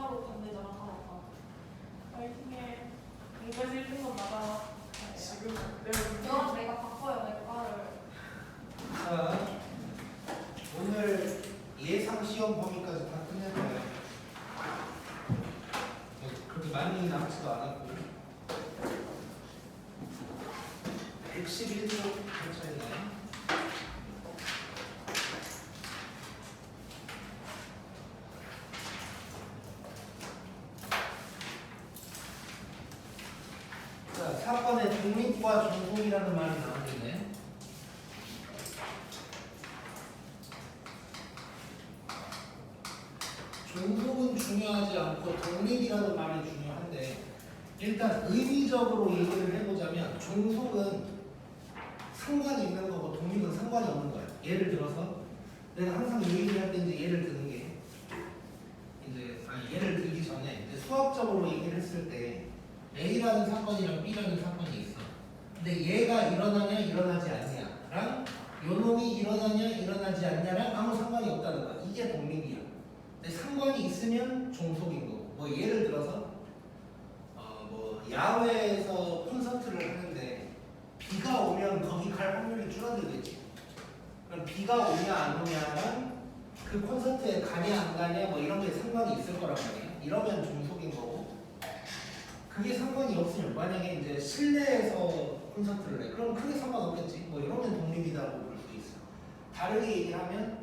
가로 간대잖아, 가로가. 파이팅해. 이거에서 1등급 맞아. 지금 그럼 내가 바꿔야 될 거를. 자, 오늘 예상 시험 범위까지 다 끝냈어요. 그렇게 많이 남지도 않았고 111쪽 괜찮나요? 자, 사건에 독립과 종속이라는 말이 나오는데 종속은 중요하지 않고 독립이라는 말이 중요한데 일단 의미적으로 얘기를 해보자면 종속은 상관이 있는 거고 독립은 상관이 없는 거야. 예를 들어서 내가 항상 이 얘기를 할 때 이제 예를 드는 게 예를 들기 전에 이제 수학적으로 얘기를 했을 때 A라는 사건이랑 B라는 사건이 있어. 근데 얘가 일어나냐 일어나지 않냐랑 요 놈이 일어나냐 일어나지 않냐랑 아무 상관이 없다는 거야. 이게 독립이야. 근데 상관이 있으면 종속인 거고. 뭐 예를 들어서 뭐 야외에서 콘서트를 하는데 비가 오면 거기 갈 확률이 줄어들겠지. 그럼 비가 오냐 안 오냐랑 그 콘서트에 가냐 안 가냐 뭐 이런 게 상관이 있을 거란 말이야. 이러면 종속인 거고. 그게 상관이 없으면 만약에 이제 실내에서 콘서트를 해. 그럼 크게 상관없겠지. 뭐 이러면 독립이라고 볼 수 있어. 다르게 얘기하면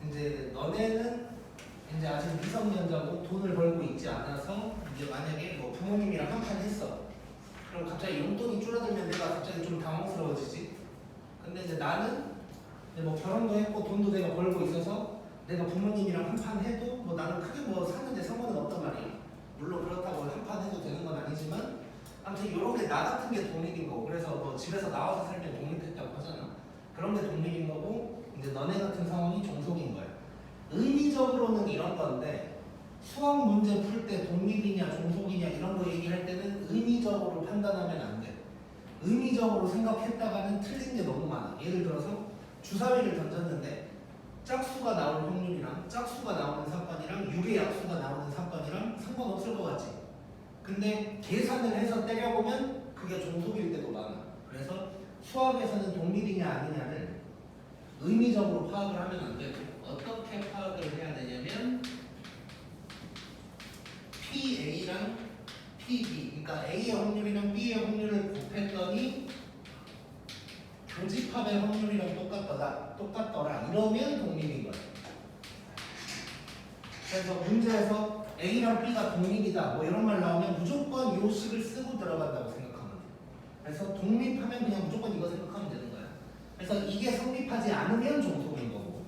이제 너네는 이제 아직 미성년자고 돈을 벌고 있지 않아서 이제 만약에 뭐 부모님이랑 한판 했어. 그럼 갑자기 용돈이 줄어들면 내가 갑자기 좀 당황스러워지지. 근데 이제 나는 이제 뭐 결혼도 했고 돈도 내가 벌고 있어서 내가 부모님이랑 한판 해도 뭐 나는 크게 뭐 사는데 상관은 없단 말이야. 물론 그렇다고 한판 해도 되는 건 아니지만 아무튼 이런 게 나 같은 게 독립인 거고. 그래서 뭐 집에서 나와서 살면 독립했다고 하잖아. 그런 게 독립인 거고 이제 너네 같은 상황이 종속인 거야. 의미적으로는 이런 건데 수학 문제 풀 때 독립이냐 종속이냐 이런 거 얘기할 때는 의미적으로 판단하면 안 돼. 의미적으로 생각했다가는 틀린 게 너무 많아. 예를 들어서 주사위를 던졌는데 짝수가 나올 확률이랑 짝수가 나오는 사건이랑 6의 약수가 나오는 사건이랑 상관없을 것 같지. 근데 계산을 해서 때려보면 그게 종속일 때도 많아. 그래서 수학에서는 독립이냐 아니냐를 의미적으로 파악을 하면 안 되고 어떻게 파악을 해야 되냐면 PA랑 PB, 그러니까 A의 확률이랑 B의 확률을 곱했더니 교집합의 확률이랑 똑같더라 이러면 독립인 거야. 그래서 문제에서 A랑 B가 독립이다 뭐 이런 말 나오면 무조건 요 식을 쓰고 들어간다고 생각하면 돼. 그래서 독립하면 그냥 무조건 이거 생각하면 되는 거야. 그래서 이게 성립하지 않으면 종속인 거고.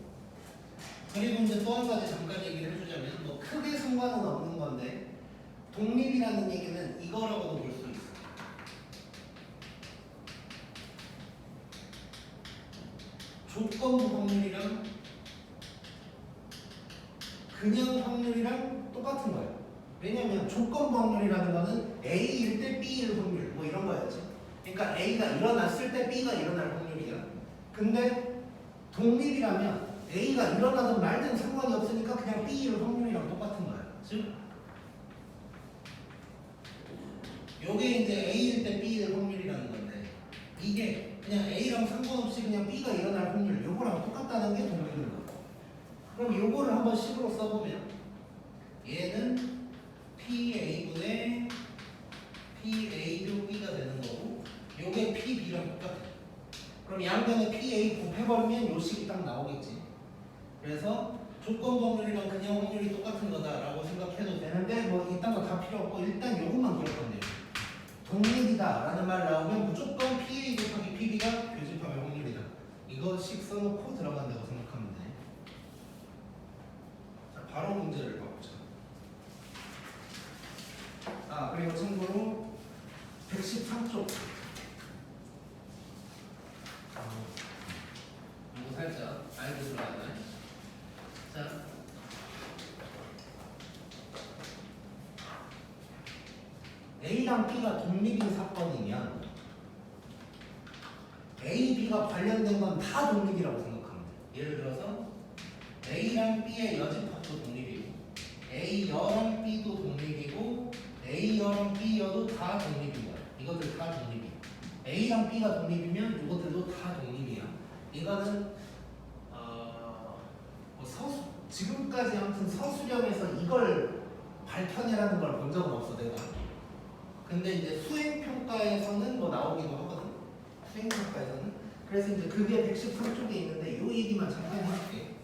그리고 이제 또 한 가지 잠깐 얘기를 해주자면 뭐 크게 상관은 없는 건데 독립이라는 얘기는 이거라고도 볼 수 있어. 조건부 확률이랑 그냥 확률이랑 똑같은 거예요. 왜냐면 조건부 확률이라는 거는 A일 때 B일 확률 뭐 이런 거였지. 그러니까 A가 일어났을 때 B가 일어날 확률이야. 근데 독립이라면 A가 일어나든 말든 상관이 없으니까 그냥 B일 확률이랑 똑같은 거야. 즉 요게 이제 A일 때 B일 확률이라는 건데 이게 그냥 A랑 상관없이 그냥 B가 일어날 확률 요거랑 똑같다는 게 독립인 거고. 그럼 요거를 한번 식으로 써보면 얘는 PA분의 PA도 B가 되는 거고 요게 PB랑 똑같아. 그럼 양변에 PA 곱해버리면 요 식이 딱 나오겠지. 그래서 조건 확률이랑 그냥 확률이 똑같은 거다라고 생각해도 되는데 뭐 이딴 거 다 필요 없고 일단 요것만 기억하면 돼요. 독립이다 라는 말 나오면 무조건 PA 곱하기 PB가 교집합의 확률이다. 이거씩 써놓고 들어간다고 생각하면 돼. 자, 바로 문제를 봐보자. 그리고 참고로 113쪽 이거 살짝 알고 들어갔나요? 자, A랑 B가 독립인 사건이면 A, B가 관련된 건 다 독립이라고 생각하면 돼. 예를 들어서 A랑 B의 여집합도 독립이고 A여랑 B도 독립이고 A여랑 B여도 다 독립인 거야. 이것들 다 독립이야. A랑 B가 독립이면 이것들도 다 독립이야. 이거는 뭐 지금까지 아무튼 서술형에서 이걸 밝혀내라는 걸 본 적은 없어 내가. 근데 이제 수행평가에서는 뭐 나오기도 하거든. 수행평가에서는. 그래서 이제 그게 113쪽에 있는데 이 얘기만 잠깐 해볼게.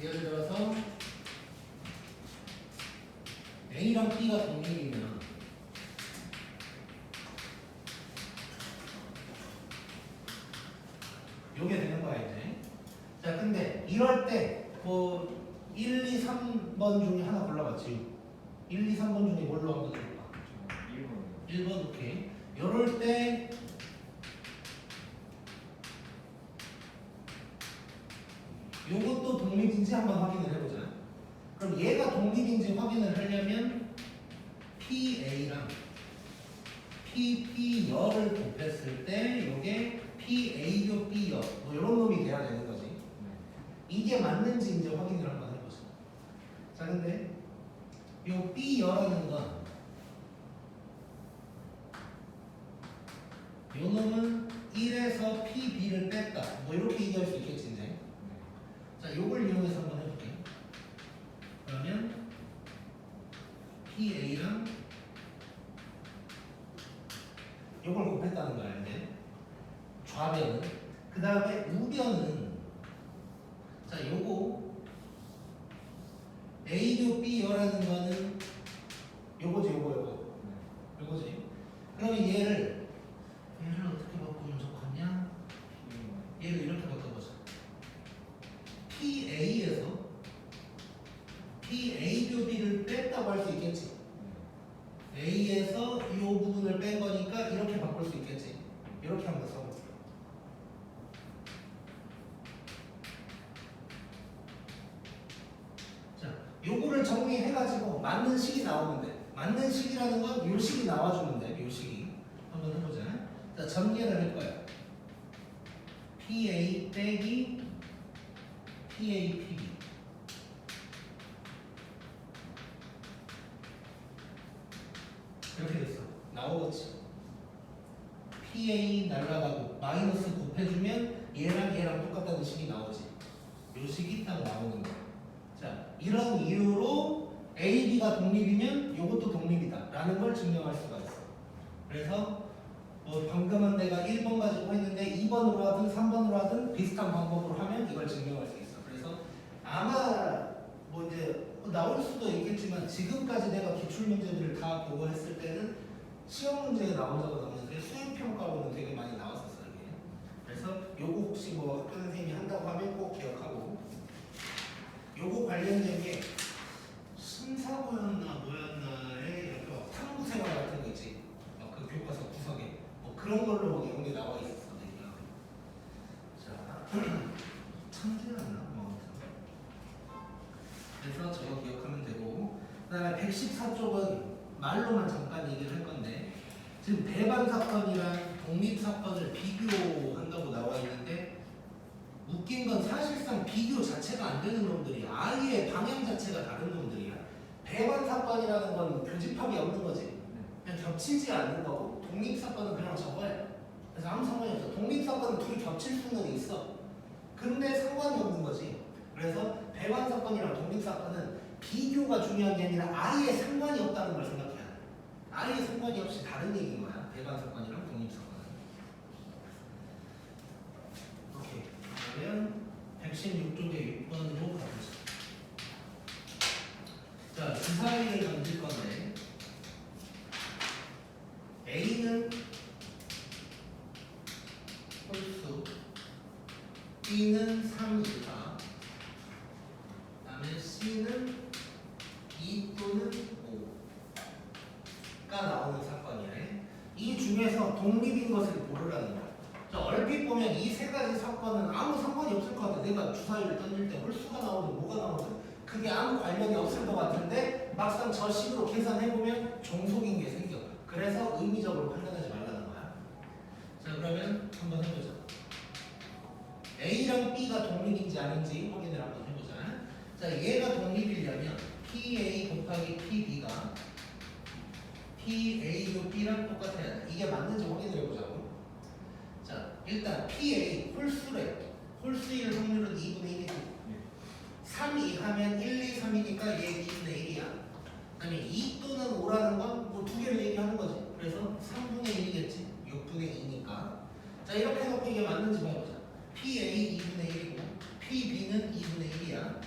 예를 들어서 A랑 B가 독립이면 요게 되는 거야 이제. 자 근데 이럴 때 뭐 1, 2, 3번 중에 하나 골라봤지. 1, 2, 3번 중에 뭘로 한번 해볼까? 1번 오케이. 요럴 때 요것도 독립인지 한번 확인을 해보자. 그럼 얘가 독립인지 확인을 하려면 PA랑 PB열을 곱했을 때 요게 PA교 B열 뭐 이런 놈이 돼야 되는 거지. 이게 맞는지 이제 확인을 한번 해보자. 자 근데 요 B열하는 건 요 놈은 1에서 PB를 뺐다 뭐 이렇게 얘기할 수 있겠지 이제. 자 요걸 이용해서 한번 해볼게. 그러면 PA랑 요걸 곱했다는 거야 이제. 좌변은. 그 다음에 우변은 자 요거 A교 B열하는 거는 요거지 요거지. 그러면 얘를 어떻게 바꾸면 좋겠냐? 얘를 이렇게 바꿔보자. PA에서 PA교 B를 뺐다고 할 수 있겠지. A에서 이 부분을 뺀 거니까 이렇게 바꿀 수 있겠지. 이렇게 한번 써볼게요. 자, 요거를 정리해가지고 맞는 식이 나오면 돼. 맞는 식이라는 건 요 식이 나와주면 돼. 요 식이. 한번 해보자. 자, 전개를 할 거야. PA 빼기 PA PB. 이렇게 됐어. 나오겠지. PA 날라가고 마이너스 곱해주면 얘랑 똑같다는 식이 나오지. 요 식이 딱 나오는 거야. 자, 이런 이유로 A, B가 독립이면 요것도 독립이다 라는 걸 증명할 수가 있어. 그래서 뭐 방금은 내가 1번 가지고 했는데 2번으로 하든 3번으로 하든 비슷한 방법으로 하면 이걸 증명할 수 있어. 그래서 아마 뭐 이제 나올 수도 있겠지만 지금까지 내가 기출문제들을 다 보고 했을 때는 시험 문제에 나온 적은 없는데 수행평가로는 되게 많이 나왔었어 이게. 그래서 요거 혹시 뭐 학교 선생님이 한다고 하면 꼭 기억하고, 요거 관련된 게 심사고였나 뭐였나에 이렇게 막 탐구생활 같은 거 있지. 막 그 교과서 구석에 뭐 그런 걸로 뭐 내용이 나와 있었어. 자, 참지였나 뭐. 그래서 저거 기억하면 되고, 그 다음에 114쪽은 말로만 잠깐 얘기를 할 건데, 지금 배반 사건이랑 독립 사건을 비교한다고 나와 있는데, 웃긴 건 사실상 비교 자체가 안 되는 놈들이야. 아예 방향 자체가 다른 놈들이야. 배반 사건이라는 건 교집합이 없는 거지. 그냥 겹치지 않는 거고, 독립 사건은 그냥 저거야. 그래서 아무 상관이 없어. 독립 사건은 둘이 겹칠 수는 있어. 근데 상관이 없는 거지. 그래서 배반 사건이랑 독립 사건은 비교가 중요한 게 아니라 아예 상관이 없다는 걸 생각해야 돼. 아예 상관이 없이 다른 얘기인 거야. 배반 사건이랑 독립 사건은. 오케이. 그러면 116쪽에 6번으로 가보자. 자, 주사위를 던질 건데 A는 홀수, B는 3이다. C는 2 또는 5가 나오는 사건이야. 이 중에서 독립인 것을 고르라는 거야. 자, 얼핏 보면 이 세 가지 사건은 아무 상관이 없을 것 같아. 내가 주사위를 던질 때 홀수가 나오든 뭐가 나오든 그게 아무 관련이 없을 것 같은데 막상 저 식으로 계산해보면 종속인 게 생겨. 그래서 의미적으로 판단하지 말라는 거야. 자, 그러면 한번 해보자. A랑 B가 독립인지 아닌지 확인을 한번 해보자. 자, 얘가 PA 곱하기 PB가 PA도 B랑 똑같아야 돼. 이게 맞는지 확인해 보자고. 자, 일단 PA 홀수래. 홀수일 확률은 2분의 1이지. 3, 2 하면 1, 2, 3이니까 얘 2분의 1이야. 아니 2 또는 5라는 건 뭐 두 개를 얘기하는 거지. 그래서 3분의 1이겠지. 6분의 2니까. 자, 이렇게 해놓고 이게 맞는지 봐보자. PA 2분의 1이고 PB는 2분의 1이야.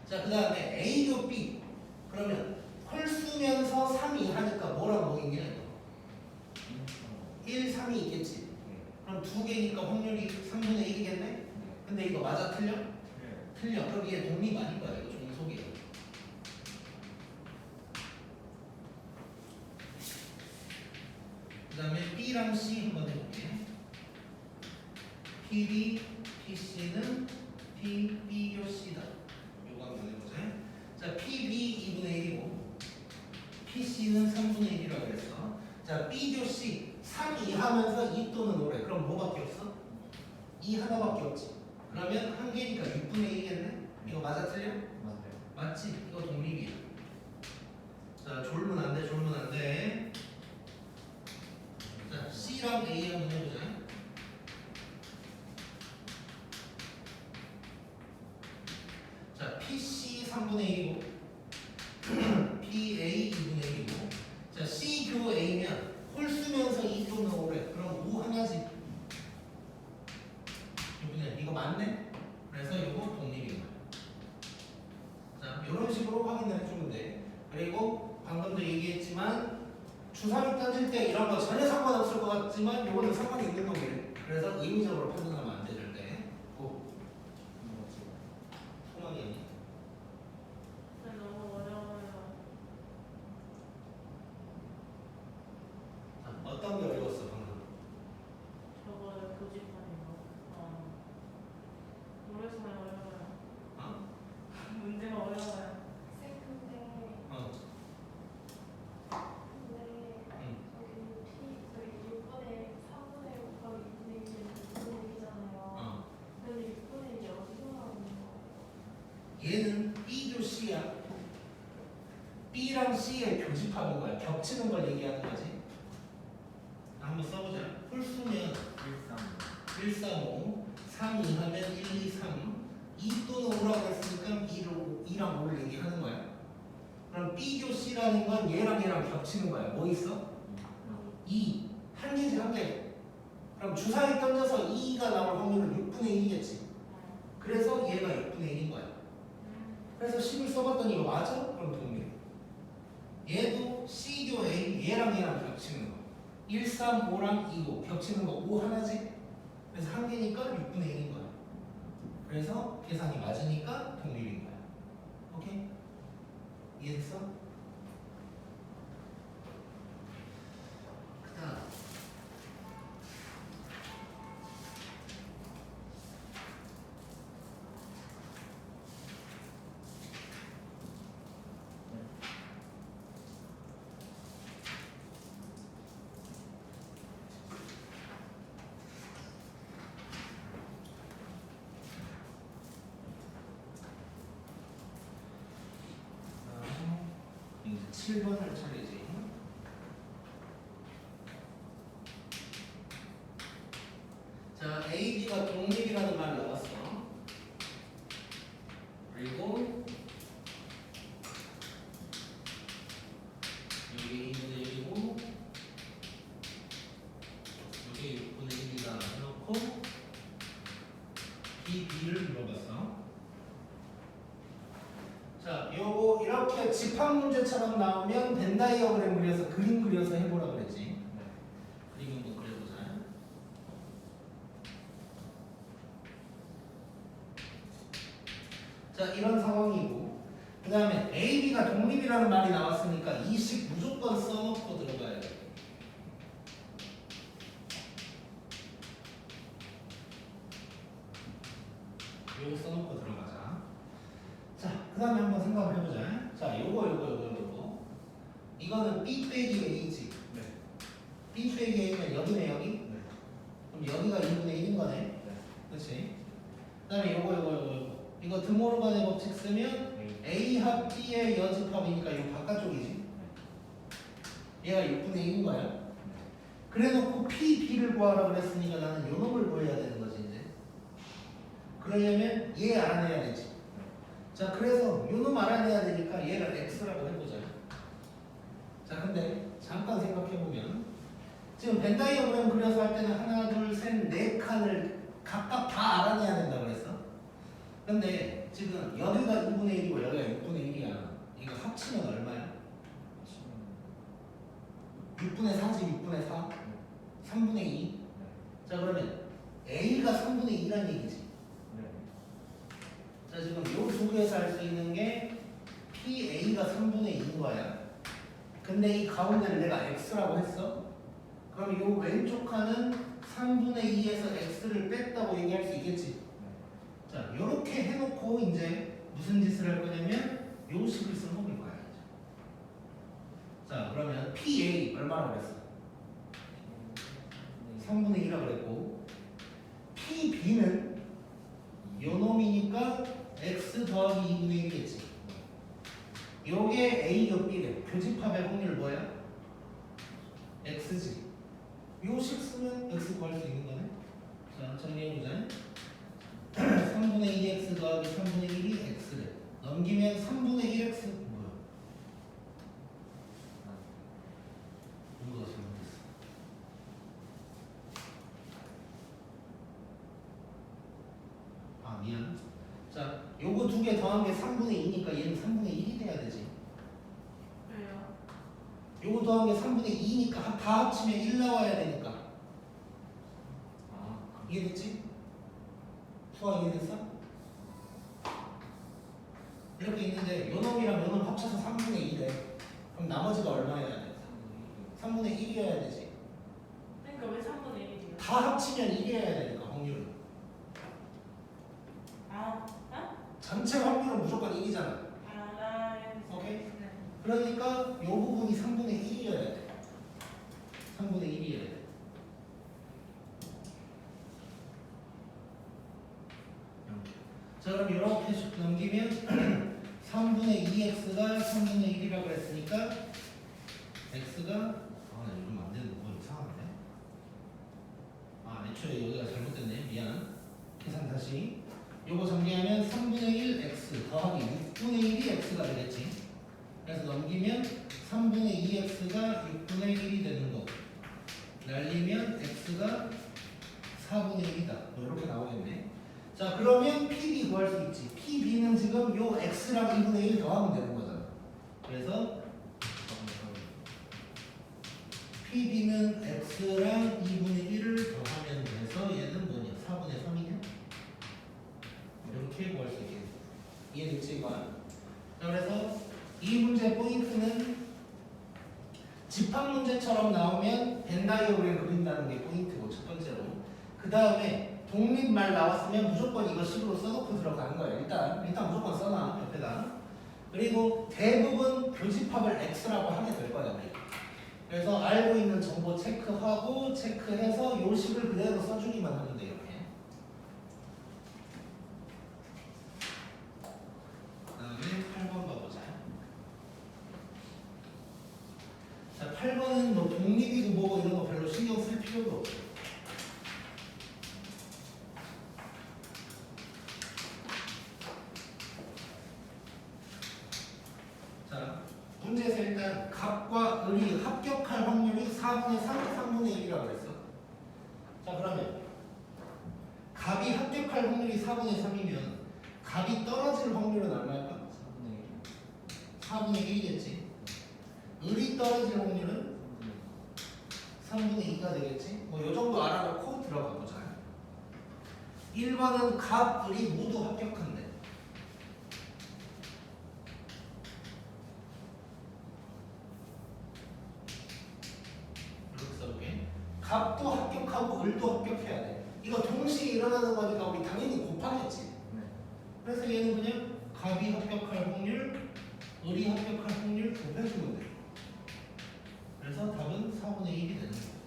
자, 그 다음에 A도 B. 그러면 홀수면서 3, 2 하니까 뭐랑 뭐 있냐 이거. 1, 3이 있겠지. 그럼 두 개니까 확률이 3분의 1이겠네? 근데 이거 맞아 틀려? 틀려. 그럼 얘 독립 아닌 거야. 이거 종속이야. 그 다음에 B랑 C 한번 해볼게. PB, PC는 P, B교 C다. 요거 한번 해보자. 자, PB 2분의 1이고 PC는 3분의 1이라고 그랬어. 자, B교 C 3, 2 하면서 2 또는 5래. 그럼 뭐밖에 없어? 2 하나밖에 없지. 그러면 한 개니까 6분의 1이겠네? 이거 맞아 틀려? 맞지? 이거 독립이야. 자, 졸면 안 돼, 졸면 안 돼. 자, C랑 A 한번 해보자. 자, PC 3분의 1이고 PA 2분의 1이고 자, C 교 A면 홀수면서 2 또는 5래. 그럼 5 하나지. 6분의 1. 이거 맞네? 그래서 이거 독립인 거야. 자, 이런 식으로 확인해 주면 돼. 그리고 방금도 얘기했지만 주사위 던질 때 이런 거 전혀 상관없을 것 같지만 이거는 상관이 있는 놈이래. 그래서 의미적으로 판단하면 안 돼, 절대. 소망이 아니? 너무 어려워요. 자, 어떤 게 어려웠어 방금? 저거 교집하는 거. 모르겠어요. 어려워요. 어? 문제가 어려워요. 쌤 근데 어. 응. 저기 6분의 3분의 5 곱하기 2분의 1은 6분의 1이잖아요. 어. 근데 6분의 1이 어디서 나오는 거예요? 얘는 B교 C야. B랑 C의 교집합인 거야. 겹치는 걸 얘기하는 거지. 한번 써보자. 홀수면 1, 3, 5, 3, 2 하면 1, 2, 3 2 또는 5라고 했으니까 2랑 5를 얘기하는 거야. 그럼 B교 C라는 건 얘랑 겹치는 거야. 뭐 있어? 2. 한 개지 한 개. 그럼 주사위 던져서 2가 나올 확률은 6분의 1이겠지. 그래서 얘가 6분의 1인 거야. 그래서 10을 써봤더니 이거 맞아? 그럼 동일. 얘도 C교 A 얘랑 겹치는 거. 1, 3, 5랑 2, 5 겹치는 거 5 하나지? 그래서 한 개니까 6분의 1인 거야. 그래서 계산이 맞으니까 독립인 거야. 오케이? 이해됐어? 그 다음 이제 7번 할 차례지. 자, A, B가 독립이라는 말이 나왔어. 그리고 여기 2분의 1이고 여기 6분의 1이다 해놓고 B, B를 물어봤어. 자, 요거 이렇게 집합 문제처럼 나오면 벤 다이어그램 그려서 그림 그려서 해보라 그랬지. 그림 한번 그려보자. 자, 이런 상황이고 그 다음에 A, B가 독립이라는 말이 나왔으니까 이 식 무조건 써놓고 들어가야 돼. 요거 써놓고 들어가자. 자, 그 다음에 한번 생각을 해보자. 자, 요거. 이거는 B 빼기 A지. 네. B 빼기 A면 여기네, 여기? 네. 그럼 여기가 2분의 1인 거네. 네. 그렇지? 그 다음에 요거. 이거 드모르간의 법칙 쓰면 A 합 B의 여집합이니까 이거 바깥쪽이지. 얘가 6분의 1인 거야. 그래놓고 P, B를 구하라 그랬으니까 나는 요 놈을 구해야 되는 거지 이제. 그러려면 얘 알아내야 되지. 자, 그래서 요 놈 알아내야 되니까 얘를 X라고 해보자. 자, 근데 잠깐 생각해보면 지금 벤 다이어그램 그려서 할 때는 하나, 둘, 셋, 네 칸을 각각 다 알아내야 된다 그랬어. 근데 지금 여기가 2분의 1이고 여기가 6분의 1이야. 이거 합치면 얼마야? 6분의 4지. 6분의 4 3분의 2. 자, 그러면 A가 3분의 2란 얘기지. 자, 지금 요 두 개에서 할 수 있는 게 PA가 3분의 2인 거야. 근데 이 가운데를 내가 X라고 했어. 그럼 요 왼쪽 칸은 3분의 2에서 X를 뺐다고 얘기할 수 있겠지. 자, 요렇게 해놓고 이제 무슨 짓을 할 거냐면 요 식을 써먹을 거야. 자, 그러면 PA 얼마라고 그랬어? 3분의 2라고 그랬고 PB는 요 놈이니까 X 더하기 2분의 1이겠지. 요게 A 요 B래. 교집합의 확률 뭐야? X지. 요 식 쓰면 X 구할 수 있는 거네. 자, 정리해보자. 3분의 2x 더하기 3분의 1이 x래. 넘기면 3분의 1x 뭐야? 이거가 잘못됐어. 아, 미안. 자, 요거 두 개 더한 게 3분의 2니까 얘는 3분의 1이 돼야 되지. 왜요? 요거 더한 게 3분의 2니까 다 합치면 1 나와야 되니까. 이해됐지? 수학 이해됐어? 이렇게 있는데 요놈이랑 요놈 합쳐서 3분의 1에 그럼 나머지가 얼마여야 돼? 3분의 1이어야 되지. 그러니까 왜 3분의 1이에요? 다 합치면 1이어야 되니까 확률은. 아? 전체 확률은 무조건 1이잖아. 오케이? 네. 그러니까 요 부분이 3분의 1이어야 돼. 3분의 1이어야 돼. 자, 그럼 이렇게 쭉 넘기면 3분의 2x가 3분의 1이라고 했으니까 x가 이러면 안 되는 거 이상한데? 애초에 여기가 잘못됐네. 미안. 계산 다시. 요거 정리하면 3분의 1 x 더하기 6분의 1이 x가 되겠지. 그래서 넘기면 3분의 2x가 6분의 1이 되는 거. 날리면 x가 4분의 1이다. 이렇게 나오겠네. 자, 그러면 PB 구할 수 있지. PB는 지금 요 X랑 2분의 1 더하면 되는 거잖아. 그래서 PB는 X랑 2분의 1을 더하면 돼서 얘는 뭐냐? 4분의 3이냐? 이렇게 구할 수 있겠네. 이해됐지, 이거? 자, 그래서 이 문제 포인트는 집합 문제처럼 나오면 벤 다이어그램 그린다는 게 포인트고, 첫 번째로. 그 다음에 독립말 나왔으면 무조건 이거 식으로 써놓고 들어가는 거예요. 일단 무조건 써놔 옆에다. 그리고 대부분 교집합을 X라고 하게 될 거예요. 우리. 그래서 알고 있는 정보 체크하고 체크해서 요 식을 그대로 써주기만 하면 돼. 이렇게. 그다음에 8번 봐보자. 자, 8번은 뭐 독립이고 뭐고 이런 거 별로 신경 쓸 필요도 없어. 문제에서 일단 갑과 을이 합격할 확률이 4분의 3, 3분의 1이라고 그랬어. 자, 그러면 갑이 합격할 확률이 4분의 3이면 갑이 떨어질 확률은 얼마일까? 4분의 1이겠지. 을이 떨어질 확률은 3분의 2가 되겠지. 뭐 요 정도 알아놓고 들어가 보자. 1번은 갑, 을이 모두 합격한대. 갑도 합격하고 을도 합격해야 돼. 이거 동시에 일어나는 거니까 우리 당연히 곱하겠지. 그래서 얘는 그냥 갑이 합격할 확률, 을이 합격할 확률 곱해주면 돼. 그래서 답은 4분의 1이 되는 거야.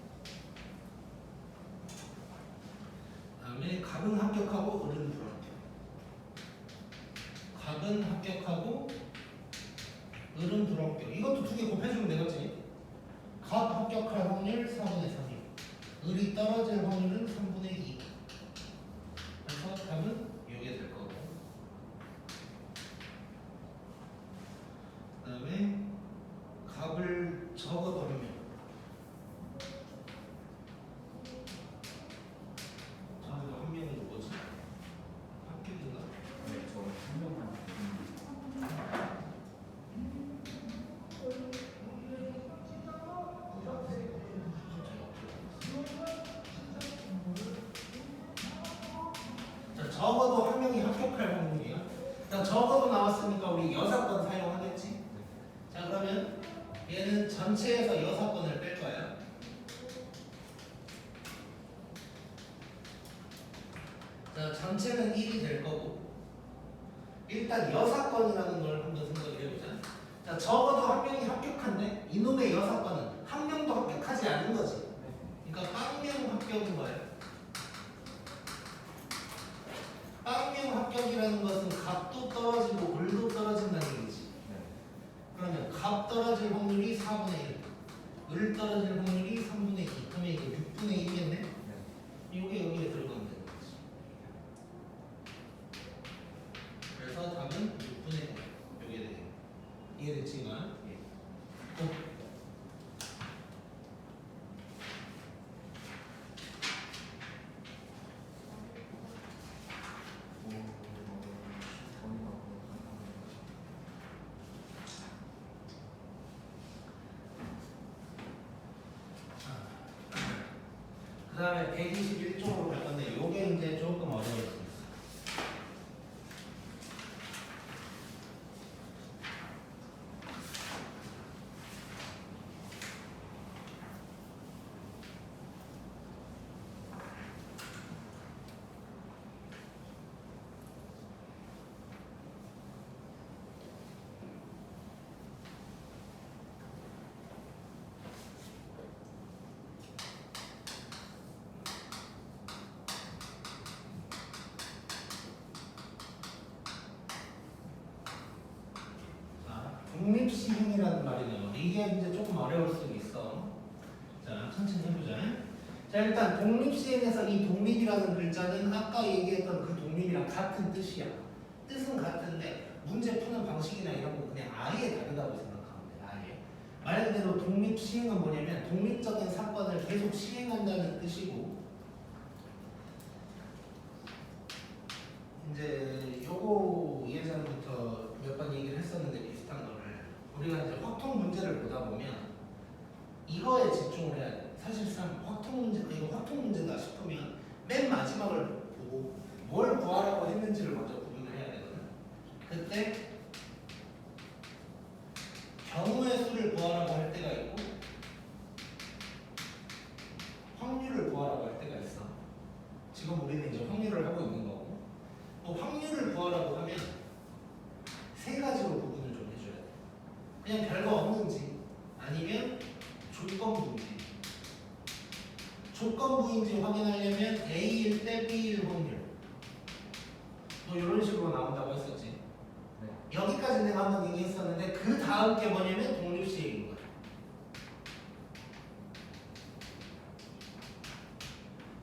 다음에 갑은 합격하고 을은 불합격. 갑은 합격하고 을은 불합격. 이것도 두 개 곱해주면 되겠지. 갑 합격할 확률 4분의 3이요. 을이 떨어질 확률은 3분의 2. 그래서 답은 이게 될 거고. 그 다음에 갑을 적어도 한 명. 적어도 한 명은 뭐지? 합격인가? 네, 저한 명만. 자, 적어도 한 명이 합격할 확률이야. 자, 적어도 나왔으니까 우리 6건 사용하겠지? 자, 그러면 얘는 전체에서 6건을 뺄 거야. 자, 전체는 1이 될 거고 일단 6건이라는 걸 한번 생각을 해보자. 자, 적어도 한 명이 합격한데 이놈의 6건은 한 명도 합격하지 않은 거지. 그러니까 빵명 합격인 거예요. 빵명 합격이라는 것은 갑도 떨어지고 을도 떨어진다는 얘기지. 그러면 갑 떨어질 확률이 4분의 1, 을 떨어질 확률이 3분의 2. 그러면 이게 6분의 1이겠네? 이게 여기에 들어가면 되는 거지. 그래서 답은 6분의 1. 이게 되겠네. 이해됐지만? 예. 그 다음에 121쪽으로 갈 건데 요게 이제 조금 어려울 수 있어. 독립시행이라는 말이 나와. 이게 이제 조금 어려울 수 있어. 자, 천천히 해보자. 자, 일단 독립시행에서 이 독립이라는 글자는 아까 얘기했던 그 독립이랑 같은 뜻이야. 뜻은 같은데 문제 푸는 방식이나 이런 거 그냥 아예 다르다고 생각하면 돼. 아예. 말 그대로 독립시행은 뭐냐면 독립적인 사건을 계속 시행한다는 뜻이고, 이제 요거 예전부터 몇 번 얘기를 했었는데 비슷한 거를 우리가 이제 확통 문제를 보다 보면 이거에 집중을 해야 돼. 사실상 확통 문제, 이거 확통 문제다 싶으면 맨 마지막을 보고 뭘 구하라고 했는지를 먼저 구분을 해야 되거든. 그때 경우의 수를 구하라고 할 때가 있고 확률을 구하라고 할 때가 있어. 지금 우리는 이제 확률을 하고 있는 거고, 확률을 구하라고 하면 세 가지로 구분을 좀 해줘야 돼. 그냥 별거 없는지 아니면 조건부인지. 조건부인지 확인하려면 A일 때 B일 확률. 뭐 이런 식으로 나온다고 했었지. 여기까지 내가 한번 얘기했었는데 그 다음 게 뭐냐면 독립시행인 거야.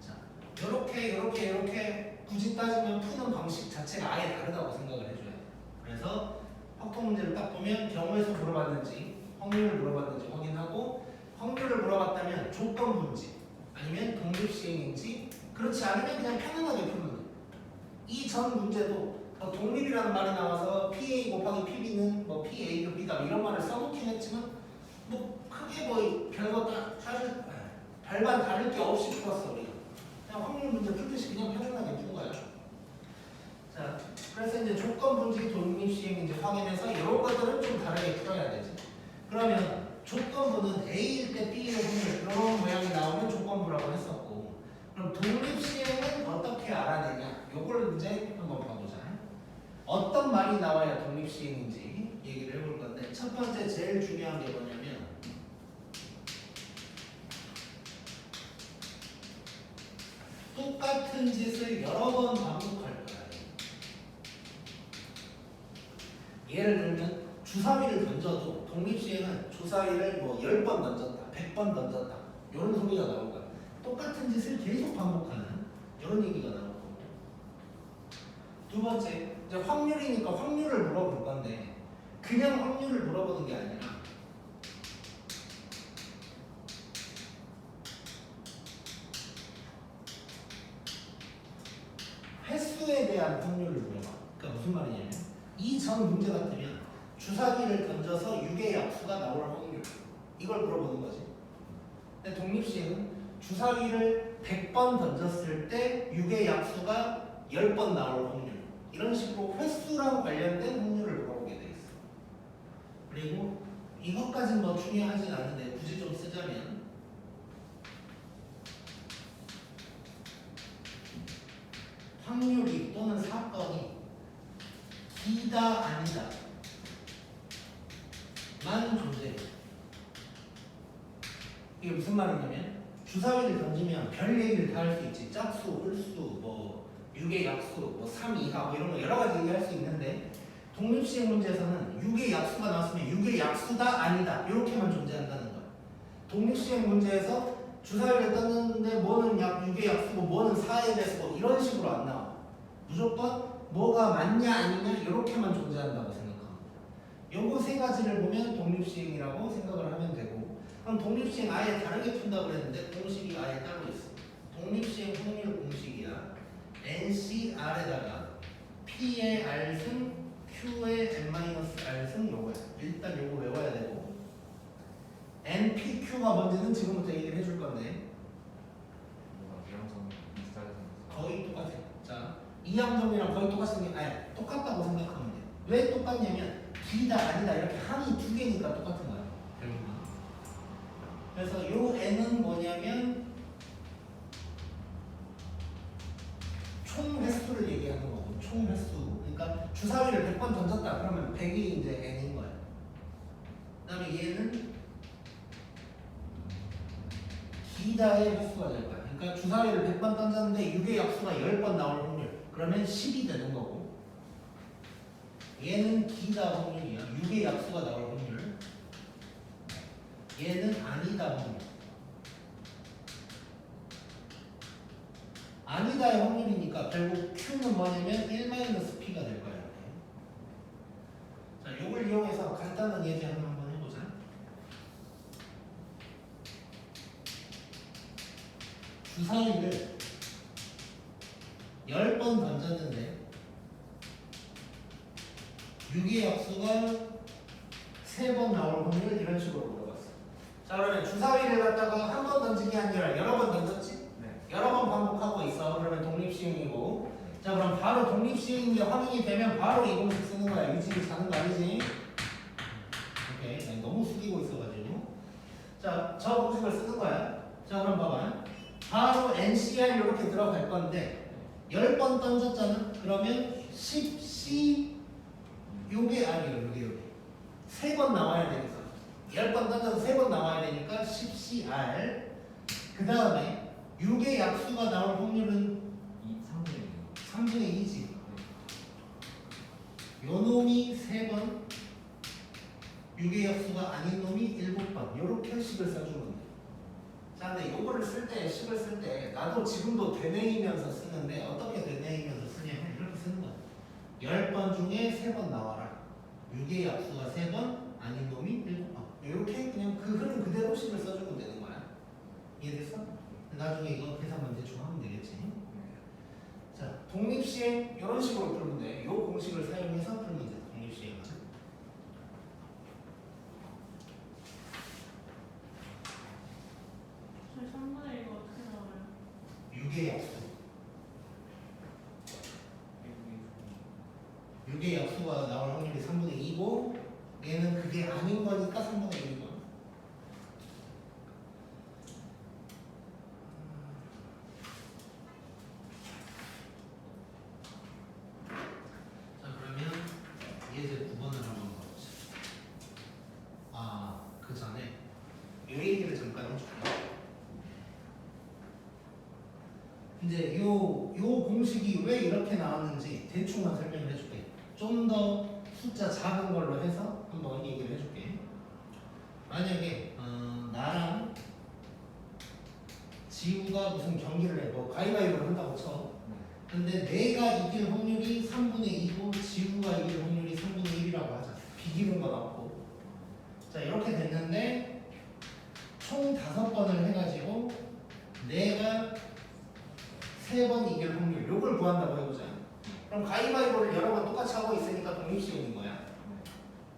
자, 요렇게 굳이 따지면 푸는 방식 자체가 아예 다르다고 생각을 해줘야 돼. 그래서 확통 문제를 딱 보면 경우의 수 물어봤는지 확률을 물어봤는지 확인하고, 확률을 물어봤다면 조건부인지 아니면 독립시행인지, 그렇지 않으면 그냥 편안하게 풀면 돼. 이 전 문제도 독립이라는 말이 나와서 PA 곱하기 PB는 뭐 PA 그 B다 이런 말을 써놓긴 했지만 뭐 크게 뭐 별거 별반 다를 게 없이 풀었어. 우리가 그냥 확률 문제 풀듯이 그냥 편안하게 푼 거야. 자, 그래서 이제 조건부인지 독립시행인지 확인해서 이런 것들은 좀 다르게 풀어야 되지. 그러면 조건부는 A일 때 B의 확률 이런 모양이 나오면 조건부라고 했었고, 그럼 독립시행은 어떻게 알아내냐? 요걸 이제 한번 봐보자. 어떤 말이 나와야 독립시행인지 얘기를 해볼 건데, 첫 번째 제일 중요한 게 뭐냐면 똑같은 짓을 여러 번 반복할 거야. 예를 들면 주사위를 던져도 독립시행은 주사위를 뭐 10번 던졌다, 100번 던졌다 이런 소리가 나올 거야. 똑같은 짓을 계속 반복하는 이런 얘기가 나올 거고. 두 번째, 이제 확률이니까 확률을 물어볼 건데 그냥 확률을 물어보는 게 아니라 횟수에 대한 확률을 물어봐. 그러니까 무슨 말이냐면 이 전 문제 같으면 주사위를 던져서 6의 약수가 나올 확률 이걸 물어보는 거지. 근데 독립시행은 주사위를 100번 던졌을 때 6의 약수가 10번 나올 확률 이런 식으로 횟수랑 관련된 확률을 물어보게 돼 있어. 그리고 이것까지는 뭐 중요하진 않은데 굳이 좀 쓰자면 확률이 또는 사건이 기다 아니다 만 존재해. 이게 무슨 말이냐면 주사위를 던지면 별 얘기를 다 할 수 있지. 짝수, 홀수, 뭐 6의 약수, 뭐 3 이하 뭐 이런 거 여러 가지 얘기할 수 있는데 독립시행 문제에서는 6의 약수가 나왔으면 6의 약수다 아니다 이렇게만 존재한다는 거야. 독립시행 문제에서 주사위를 떴는데 뭐는 6의 약수고 뭐는 4의 배수고 이런 식으로 안 나와. 무조건 뭐가 맞냐 아니냐 이렇게만 존재한다고 생각합니다. 요거 세 가지를 보면 독립시행이라고 생각을 하면 되고, 그럼 독립시행 아예 다르게 푼다고 했는데 공식이 아예 따로 있어. 독립시행 확률 공식이야. NCR에다가 P의 R승, Q의 N-R승 요거야. 일단 요거 외워야 되고, NPQ가 뭔지는 지금부터 얘기를 해줄 건데 뭔가 이양성 비슷하게 생겼어. 거의 똑같아. 자, 이항정이랑 거의 똑같은 게 아니 똑같다고 생각하면 돼. 왜 똑같냐면 기다 아니다 이렇게 한이 두 개니까 똑같은 거야. 결국은. 그래서 요 n은 뭐냐면 총 횟수를 얘기하는 거고, 총 횟수. 그러니까 주사위를 100번 던졌다 그러면 100이 이제 n인 거야. 그다음에 얘는 기다의 횟수가 될 거야. 그러니까 주사위를 100번 던졌는데 6의 약수가 10번 나올 확률. 그러면 10이 되는 거고, 얘는 기다 확률이야. 6의 약수가 나올 확률. 얘는 아니다 확률. 아니다의 확률이니까 결국 Q는 뭐냐면 1-P가 될 거야. 자, 요걸 이용해서 간단한 예제 한번 해보자. 주사위를 10번 던졌는데 6의 약수가 3번 나올 확률 이런 식으로 물어봤어. 자, 그러면 주사위를 갖다가 한 번 던지기 아니라 여러 번 던졌지? 네. 여러 번 반복하고 있어. 그러면 독립시행이고. 자, 그럼 바로 독립시행인 게 확인이 되면 바로 이 공식 쓰는 거야. 유지기 자는 거 아니지? 오케이. 난 너무 숙이고 있어가지고. 자, 저 공식을 쓰는 거야. 자, 그럼 봐봐. 바로 NCR 이렇게 들어갈 건데 10번 던졌잖아? 그러면 10C 요게 아니에요. 요게 3번 나와야 되니까 10번 던져서 3번 나와야 되니까 10CR. 그 다음에 6의 약수가 나올 확률은 3분의 2지. 요 놈이 3번, 6의 약수가 아닌 놈이 7번. 요렇게 식을 써주면 돼. 자, 근데 요거를 쓸 때, 식을 쓸 때 나도 지금도 되뇌이면서 쓰는데 어떻게 되뇌이면서 쓰냐면 이렇게 쓰는 거야. 10번 중에 3번 나와라. 6의 약수가 3번, 아닌 놈이 7번. 이렇게 그냥 그 흐름 그대로 식을 써주면 되는 거야. 이해됐어? 나중에 이거 계산만 대충 하면 되겠지. 자, 독립시행 이런 식으로 풀면 돼. 이 공식을 사용해서 풀면 돼. 독립시행은. 저희 3분의 1가 어떻게 나와요? 6의 약수. 6의 약수가 나올 확률이 3분의 2고 얘는 그게 아닌 거니까 3분의 1이고. 자, 그러면 예제 9번을 한번 봐보자. 아, 그 전에 이 얘기를 잠깐 해줄게. 이제 요 공식이 왜 이렇게 나왔는지 대충만 설명을 해줄게. 좀 더 숫자 작은 걸로 해서 한번 얘기를 해줄게. 만약에 나랑 지우가 무슨 경기를 해, 뭐 가위바위보를 한다고 쳐. 근데 내가 이길 확률이 3분의 2고 지우가 이길 확률이 3분의 1이라고 하자. 비기는 건 없고. 자, 이렇게 됐는데 총 5번을 해가지고 내가 3번 이길 확률 요걸 구한다고 해보자. 그럼 가위바위보를 여러 번 똑같이 하고 있으니까 독립시행인 거야.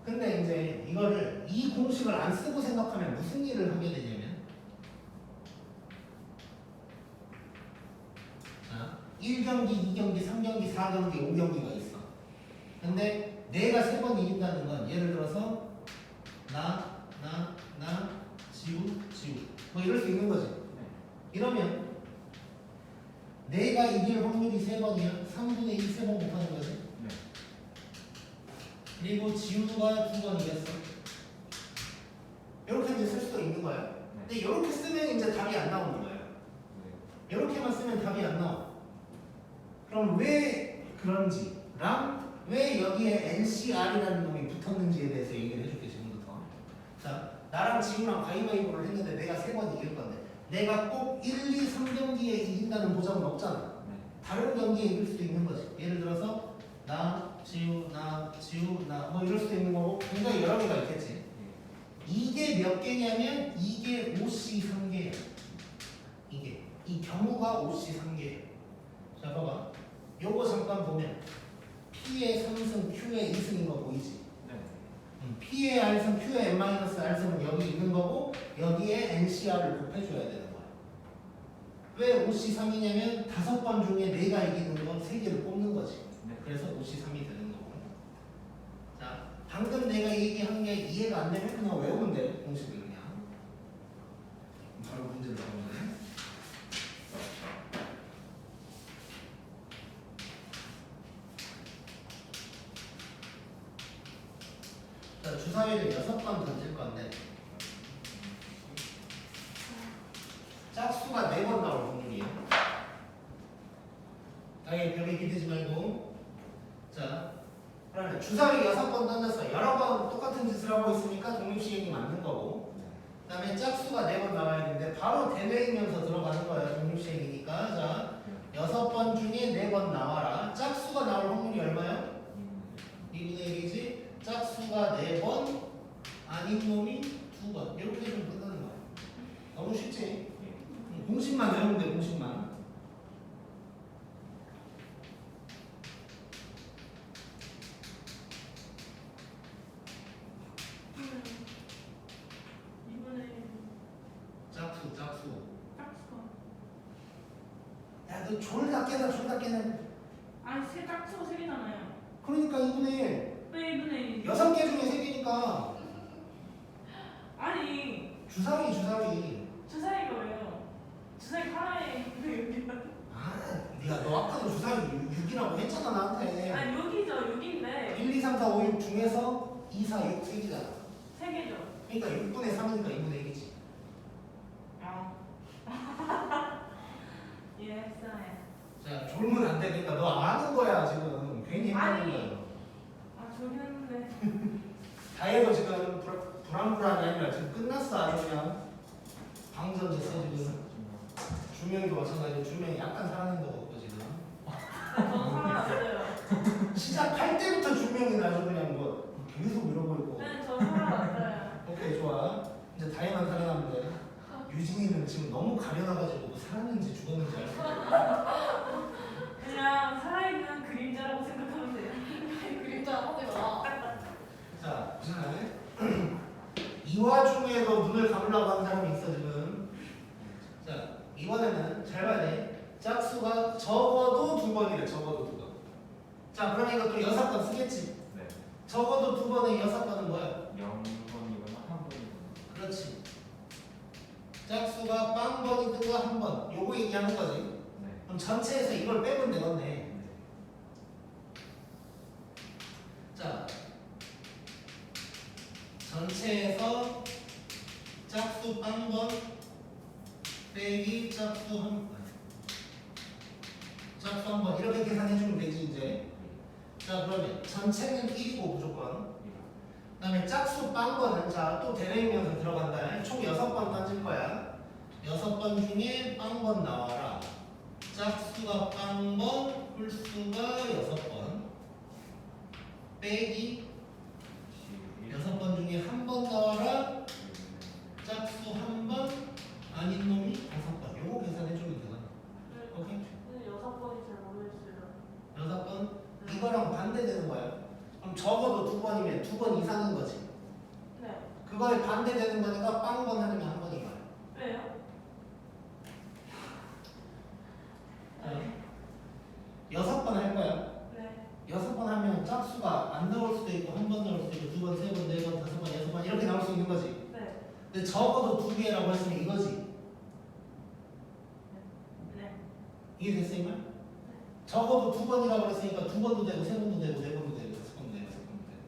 근데 이제 이거를 이 공식을 안 쓰고 생각하면 무슨 일을 하게 되냐면, 자, 1경기, 2경기, 3경기, 4경기, 5경기가 있어. 근데 내가 3번 이긴다는 건 예를 들어서 나, 지우 뭐 이럴 수 있는 거지. 이러면 내가 이길 확률이 3번이야. 3분의 1 3번 곱하는 거지. 그리고 지우가 2번 이겼어. 이렇게 이제 쓸 수도 있는 거야. 근데 이렇게 쓰면 이제 답이 안 나오는 거예요. 이렇게만 쓰면 답이 안 나와. 그럼 왜 그런지랑 왜 여기에 NCR이라는 놈이 붙었는지에 대해서 얘기를 해줄게 지금부터. 자, 나랑 지우랑 가위바위보를 했는데 내가 3번 이길 건데 내가 꼭 1, 2, 3경기에 이긴다는 보장은 없잖아. 다른 경기에 이길 수도 있는 거지. 예를 들어서 나, 지우, 뭐 이럴 수도 있는 거고 굉장히 여러 개가 있겠지. 이게 몇 개냐면 이게 5C 3개야. 이게 이 경우가 5C 3개야. 자, 봐봐. 요거 잠깐 보면 P의 3승, Q의 2승인 거 보이지? P의 R승, Q의 N-R승은 여기 있는 거고 여기에 NCR을 곱해줘야 되는 거야. 왜 5C3이냐면 5번 중에 내가 이기는 건 3개를 뽑는 거지. 그래서 5C3이 되는 거고. 자, 방금 내가 얘기한 게 이해가 안 되면 그냥 외우면 돼. 공식을 그냥. 바로 문제를 나오면 돼. 자, 주사위를 6번 던질 건데 짝수가 4번 나올 확률이에요. 당연히 벽에 기대지 말고. 자, 그러면 주사위 6번 던졌어. 여러 번 똑같은 짓을 하고 있으니까 독립시행이 맞는 거고, 그 다음에 짝수가 4번 나와야 되는데 바로 대뇌이면서 들어가는 거예요. 독립시행이니까. 자, 6번 중에 4번 나와라. 짝수가 나올 확률이 얼마야? 2분의 1이지. 짝수가 4번, 아닌 놈이 2번. 이렇게 해주면 끝나는 거야. 너무 쉽지? 공식만 외우면 돼, 공식만. 짝수. 야, 너 졸다 깨나. 아니 짝수가 3개잖아요. 그러니까 2분의 1. 왜 2분의 1? 6개 중에 3개니까. 아니 주사위. 주사위가 왜요? 주사위 하나에 아, 네가 너 아까도 주사위 6이라고 했잖아, 나한테. 아니 6이죠. 6인데 1, 2, 3, 4, 5, 6 중에서 2, 4, 6, 3개잖아. 3개죠. 그러니까 6분의 3이니까 2분의 1이지. 아. 이해했어요. 자, 졸면 안 돼. 그러니까 너 아는 거야, 지금. 괜히 했다는 아니. 거야. 아 졸렸는데. 다혜도 지금 불안불안이 아니라 지금 끝났어, 아주 그냥. 방전 됐어, 지금. 주명이도 마찬가지로 주명이 약간 살아낸 거 같고, 지금. 저는 살아났어요. 시작할 때부터 주명이 아주 그냥 뭐 계속 이러고 있고. 네, 저 살아났어요. 오케이, 좋아. 이제 다혜만 살아나면 돼. 유진이는 지금 너무 가려놔가지고 살았는지 죽었는지 알 수 없어. 그냥 살아있는 그림자라고 생각하면 돼요. 그림자 하지 마. 자, 보시나요? 이 와중에도 눈을 감으려고 하는 사람이 있어, 지금. 자, 이번에는 잘 봐야 돼. 짝수가 적어도 2번이래, 적어도 2번. 자, 그러면 이것도 6번 쓰겠지? 네. 적어도 2번에 6번은 뭐야? 0번이거나 1번이거나. 그렇지. 짝수가 빵번이 뜨고 1번. 요거 얘기하는 거지. 네. 그럼 전체에서 이걸 빼면 되겠네. 네. 자, 전체에서 짝수 빵번 빼기 짝수 1번. 짝수 1번 이렇게 계산해주면 되지 이제. 자 그러면 전체는 1이고 무조건. 그 다음에 짝수 빵번은 자또 대레이면서 들어간다. 총 6번 던질 거야. 6번 중에 빵번 나와라. 짝수가 빵번, 홀수가 6번 빼기 6번 중에 한 번 나와라. 짝수 한 번, 아닌 놈이 5번. 요거 계산해주면 되나? 오케이? 근데 6번이 잘 모르겠어요. 6번? 이거랑 반대되는 거야. 그럼 적어도 2번이면 2번 이상인 거지. 네. 그거에 반대되는 거니까 빵번 하려면 한 번인 거야. 왜요? 네. 6번 할 거야. 네. 6번 하면 짝수가 안 나올 수도 있고 한 번 나올 수도 있고 2번, 3번, 4번, 5번, 6번 이렇게 나올 수 있는 거지. 네. 근데 적어도 2개라고 했으면 이거지. 네. 이게 됐어 이 말? 적어도 2번이라고 했으니까 2번도 되고 3번도 되고 4번도 되고 5번도 되고 6번도 되고.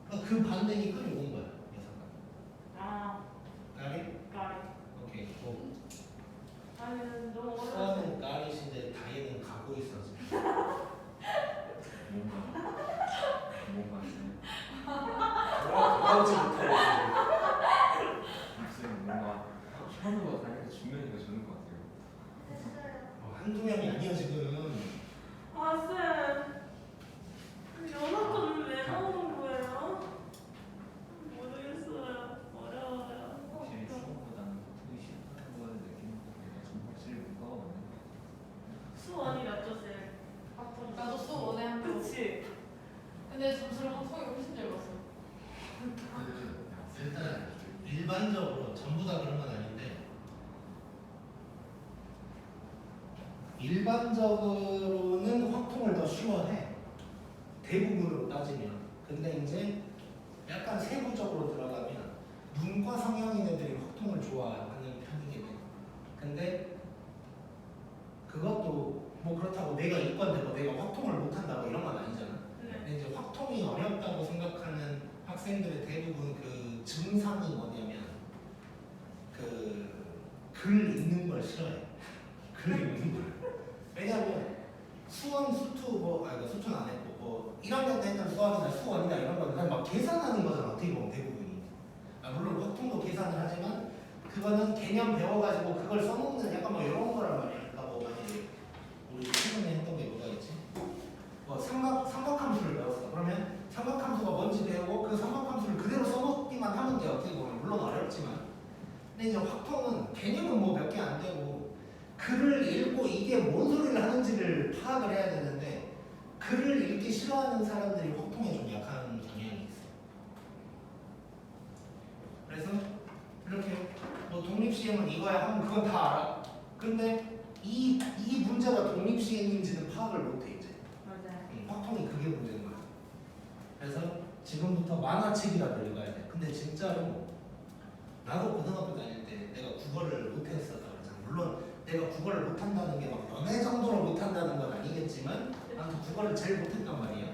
그러니까 그 반대니까 요건 거야. 6번. 아, 까리? 까리. 오케이. 고. 아니, 너무 어려워. 수아는 까리신데 다이는 가고 있어 지금. 돌아오지 못해. 무슨 뭔가 현우가 다니까 주면이가 주는 것 같아요. 됐어요. 한두 명이 아니야 지금. 아, 쌤. 연합권을 왜 나오는 거예요? 모르겠어요. 어려워요. 확실히 수업보다는 되게 쉽다는 걸 느끼는 것 같아요. 좀 확실히 문과가 맞는 것 같아요. 수원이 낫죠, 쌤? 나도 수 원에 한 거. 그치? 근데 점수를 한통이 훨씬 잘 봤어. 일단 일반적으로 전부 다 그런 건 아닌데 일반적으로는 확통을 더 쉬워해. 대부분으로 따지면. 근데 이제 약간 세부적으로 들어가면 문과 성향인 애들이 확통을 좋아하는 편이긴 해. 근데 그것도 뭐 그렇다고 내가 이과되고 내가 확통을 못한다고 이런 건 아니잖아. 네. 근데 이제 확통이 어렵다고 생각하는 학생들의 대부분 그 증상이 뭐냐면 그 글 읽는 걸 싫어해. 글 읽는 걸. 왜냐면 수원, 수투 수투는 안 했고 뭐 1학년 때 했던 수학이나 수원이나 이런 거는 그냥 막 계산하는 거잖아. 어떻게 보면 대부분이. 물론 확통도 계산을 하지만 그거는 개념 배워가지고 그걸 써먹는 약간 뭐 이런 거란 말이야. 그러니까 뭐 만약에 우리 최근에 했던 게 뭐가 있지? 뭐 삼각함수를 배웠어. 그러면 삼각함수가 뭔지 배우고 그 삼각함수를 그대로 써먹기만 하면 돼. 어떻게 보면 물론 어렵지만. 근데 이제 확통은 개념은 뭐 몇 개 안 되고 글을 읽고 이게 뭔 소리를 하는지를 파악을 해야 되는데 글을 읽기 싫어하는 사람들이 확통에 좀 약한 경향이 있어. 그래서 이렇게 뭐 독립시행은 이거야 하면 그건 다 알아. 근데 이 문제가 독립시행인지는 파악을 못해 이제. 맞아요. 확통이 그게 문제인 거야. 그래서 지금부터 만화책이라도 읽어야 돼. 근데 진짜로 나도 고등학교 다닐 때 내가 국어를 못했었다 그러잖아. 물론 내가 국어를 못한다는 게 막 연애 정도로 못한다는 건 아니겠지만 아무튼 국어를 제일 못했단 말이야.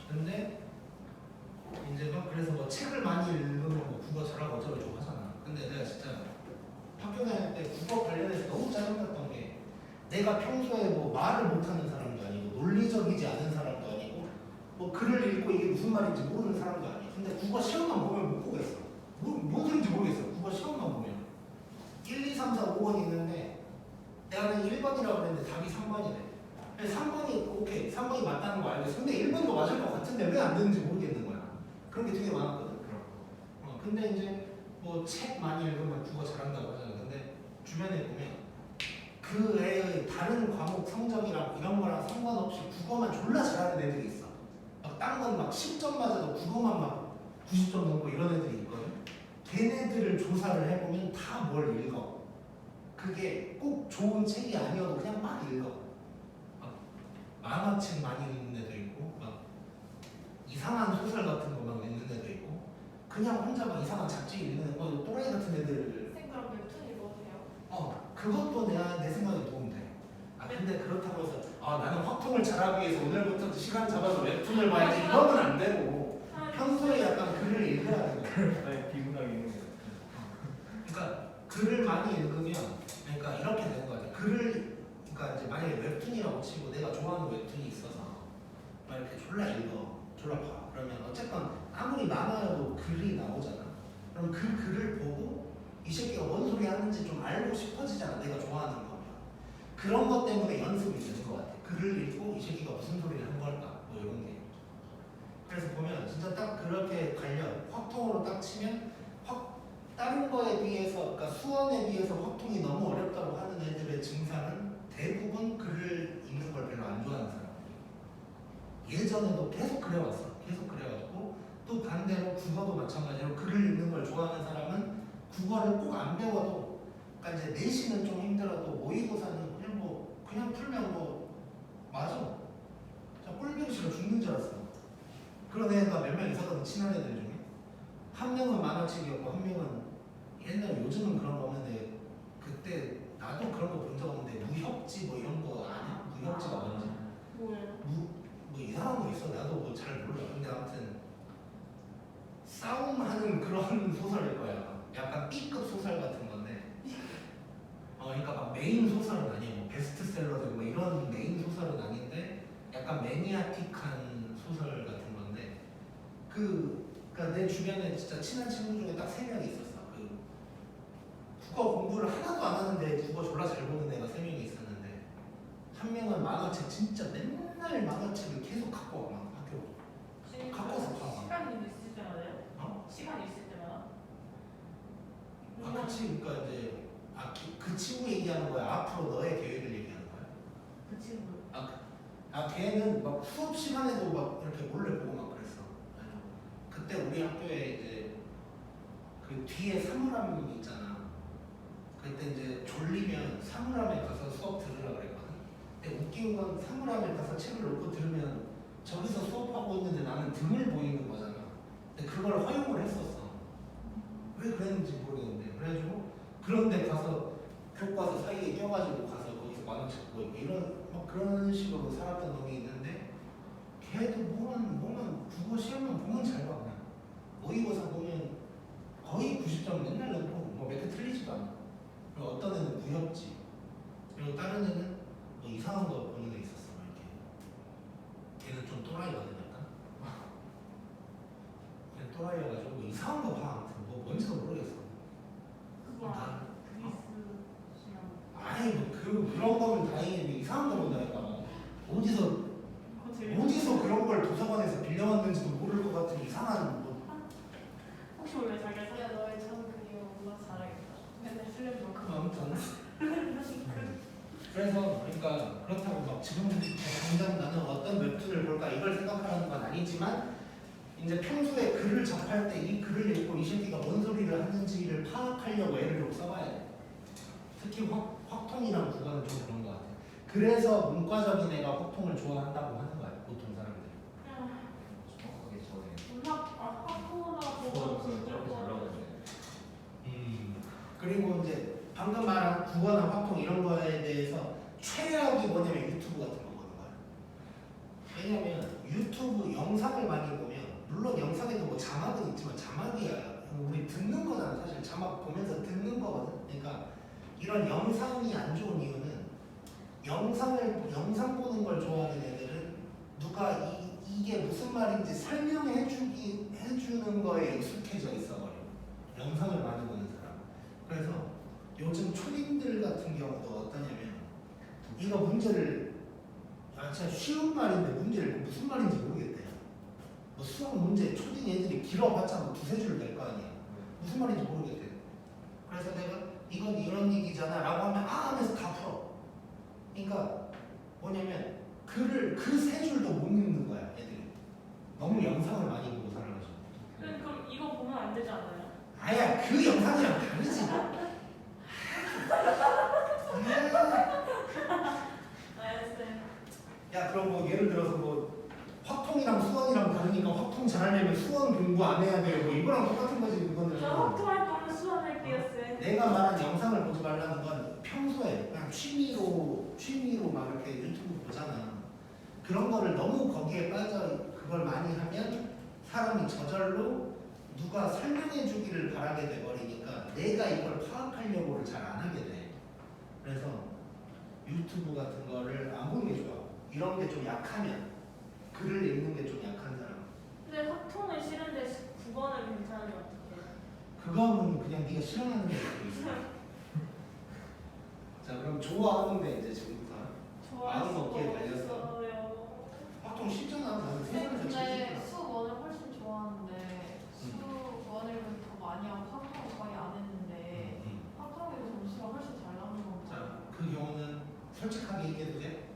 근데 이제 막 그래서 뭐 책을 많이 읽으면 뭐 국어 잘하고 어쩌고저쩌고 하잖아. 근데 내가 진짜 학교 다닐 때 국어 관련해서 너무 짜증났던 게 내가 평소에 뭐 말을 못하는 사람도 아니고 논리적이지 않은 사람도 아니고 뭐 글을 읽고 이게 무슨 말인지 모르는 사람도 아니야. 근데 국어 시험만 보면 못 보겠어. 뭔 소리인지 모르겠어. 국어 시험만 보면 1, 2, 3, 4, 5번 있는데 내가 1번이라고 그랬는데 답이 3번이래. 3번이 오케이 3번이 맞다는 거 알겠어. 근데 1번도 맞을 것 같은데 왜 안 되는지 모르겠는 거야. 그런 게 되게 많았거든. 근데 이제 뭐 책 많이 읽으면 국어 잘한다고 하잖아. 근데 주변에 보면 그 애의 다른 과목 성적이랑 이런 거랑 상관없이 국어만 졸라 잘하는 애들이 있어. 막 딴 건 막 10점 맞아도 국어만 막 90점 넘고 이런 애들이 있거든. 걔네들을 조사를 해보면 다 뭘 읽어. 그게 꼭 좋은 책이 아니어도 그냥 막 읽어. 막 만화책 많이 읽는 애도 있고 막 이상한 소설 같은 거 막 읽는 애도 있고 그냥 혼자 막 이상한 잡지 읽는 애, 뭐 또라이 같은 애들. 생그럼 웹툰 읽어도요? 그것도 내 생각에 도움돼. 근데 그렇다고 해서 나는 확통을 잘하기 위해서 오늘부터 시간 잡아서 웹툰을 봐야지 이러면 안 되고 평소에 약간 글을 읽어야 되는 거야. 아니 비문학이 있는 거 같아요. 그러니까 글을 많이 읽으면 그러니까 이렇게 되는 거야. 그러니까 이제 만약에 웹툰이라고 치고 내가 좋아하는 웹툰이 있어서 막 이렇게 졸라 읽어, 졸라 봐. 그러면 어쨌건 아무리 많아도 글이 나오잖아. 그럼 그 글을 보고 이 새끼가 뭔 소리 하는지 좀 알고 싶어지잖아. 내가 좋아하는 거. 그런 것 때문에 연습이 되는 것 같아. 글을 읽고 이 새끼가 무슨 소리를 한 걸까? 뭐 이런 게. 그래서 보면 진짜 딱 그렇게 관련 확통으로 딱 치면 다른 거에 비해서, 그러니까 수원에 비해서 확통이 너무 어렵다고 하는 애들의 증상은 대부분 글을 읽는 걸 별로 안 좋아하는 사람. 예전에도 계속 그래왔어. 계속 그래왔고 또 반대로 국어도 마찬가지로 글을 읽는 걸 좋아하는 사람은 국어를 꼭 안 배워도, 그러니까 이제 내신은 좀 힘들어도 모의고사는 그냥 풀면 맞아. 자, 꼴 배기 싫어 죽는 줄 알았어. 그런 애가 몇 명 있었거든. 친한 애들 중에 한 명은 만화책이었고 한 명은 옛날 요즘은 그런 거 없는데 그때 나도 그런 거 본 적 없는데 무협지 뭐 이런 거 아냐? 무협지가 뭔지 뭐예요? 뭐 이상한 거 있어. 나도 뭐 잘 몰라. 근데 아무튼 싸움하는 그런 소설일 거야. 약간 B급 소설 같은 건데 그러니까 막 메인 소설은 아니에요. 뭐 베스트셀러 되고 뭐 이런 메인 소설은 아닌데 약간 매니아틱한 소설 같은 건데 그러니까 내 주변에 진짜 친한 친구 중에 딱 3명이 있었어. 그 국어 공부를 하나도 안 하는데 국어 졸라 잘 보는 애가 3명이 있었는데 한 명은 만화책 진짜 맨날 만화책을 계속 갖고 와. 막 학교 갖고서 봐. 시간이 있을 때마다요? 어? 시간이 있을 때마다? 그치. 그러니까 이제 그 친구 얘기하는 거야. 앞으로 너의 계획을 얘기하는 거야. 그 친구. 걔는 막 수업 시간에도 막 이렇게 몰래 보고 막 그랬어. 그때 우리 학교에 이제 그 뒤에 사물함 있잖아. 그때 이제 졸리면 사물함에 가서 수업 들으라 그랬거든. 근데 웃긴 건 사물함에 가서 책을 놓고 들으면 저기서 수업하고 있는데 나는 등을 보이는 거잖아. 근데 그걸 허용을 했었어. 왜 그랬는지 모르겠는데. 그래가지고 그런데 가서 교과서 사이에 껴가지고 가서 거기서 만화책 보고 이런 막 그런 식으로 살았던 놈이 있는데 걔도 뭐만 국어 시험만 보면 잘 봐. 그냥 모의고사 보면 거의 90점 맨날 넣고 뭐 몇 개 틀리지도 않아. 그리고 어떤 애는 무협지, 그리고 다른 애는 뭐 이상한 거 보는 애 있었어. 이렇게 걔는 좀 또라이거든. 약간 걔 또라이여가지고 뭐 이상한 거 봐. 아무튼 뭐 뭔지도 모르겠어. 그거 다 그리스 시험. 아니 뭐 그런 거면 다행히 뭐 이상한 거 본다니까. 어디서 그런 걸 도서관에서 빌려왔는지도 모를 것 같은 이상한 뭐. 혹시 몰라 자기가 야 너의 참 그리워. 엄마 잘하겠다. 맨날 슬램 덩크. 아무튼 그래서 그러니까 그렇다고 막 지금 당장 나는 어떤 웹툰을 볼까 이걸 생각하는 건 아니지만 이제 평소에 글을 접할 때 이 글을 읽고 이 새끼가 뭔 소리를 하는지를 파악하려고 애를 좀 써봐야 돼. 특히 확통이랑 국어는 좀 그런 것 같아. 그래서 문과적인 애가 확통을 좋아한다고 하는 거야. 보통 사람들이. 정확하게 전에 학부모나 저는 저렇게 잘 나오는데 그리고 이제 방금 말한 국어나 확통 이런 거에 대해서 최악이 뭐냐면 유튜브 같은 거 보는 거야. 왜냐면 유튜브 영상을 많이 보면 물론 영상에도 뭐 자막은 있지만 자막이야. 우리 듣는 거잖아. 사실 자막 보면서 듣는 거거든. 그러니까 이런 영상이 안 좋은 이유는 영상 보는 걸 좋아하는 애들은 누가 이게 무슨 말인지 설명해 주는 거에 익숙해져 있어 버려. 영상을 많이 보는 사람. 그래서 요즘 초딩들 같은 경우도 어떠냐면 이거 문제를 진짜 쉬운 말인데 문제를 무슨 말인지 모르겠대. 뭐 수학 문제 초딩 애들이 길어봤자 뭐 두세 줄 낼 거 아니야. 무슨 말인지 모르겠대. 그래서 내가 이건 이런 얘기잖아 라고 하면 하면서 다 풀어. 그러니까 뭐냐면 글을 그 세 줄도 못 읽는 거야 애들이. 너무 영상을 많이 보고 살아가지고. 그럼 이거 보면 안 되지 않아요? 아야 그 영상이랑 다르지. 알았어요. 야 그럼 뭐 예를 들어서 뭐 확통이랑 수원이랑 다르니까 확통 잘하려면 수원 공부 안 해야 돼요. 뭐 이거랑 똑같은 거지 그거는. 저 확통할 거면 수원할게요 쌤. 내가 말한 영상을 보지 말라는 건 평소에 그냥 취미로 막 이렇게 유튜브 보잖아. 그런 거를 너무 거기에 빠져 그걸 많이 하면 사람이 저절로 누가 설명해 주기를 바라게 돼버리니까 내가 이걸 파악하려고를 잘 안 하게 돼. 그래서 유튜브 같은 거를 안 보는 게 좋아. 이런 게 좀 약하면 글을 읽는 게 좀 약한 사람. 근데 확통은 싫은데 9번은 괜찮으면 어떡해? 그거는 그냥 네가 싫어하는 게 있어. 자 그럼 좋아하는데 이제 지금부터 좋아할 마음 수가 먹기에 달렸어. 없어요. 확통 쉽잖아. 나는 근데 세상에서 제일 근데 싫어. 수원을 훨씬 좋아하는데 수원을 더 많이 하고 화통은 거의 안 했는데 화통에서 점수가 훨씬 잘 나오는 거 같아요. 자, 그 경우는 솔직하게 얘기해도 돼?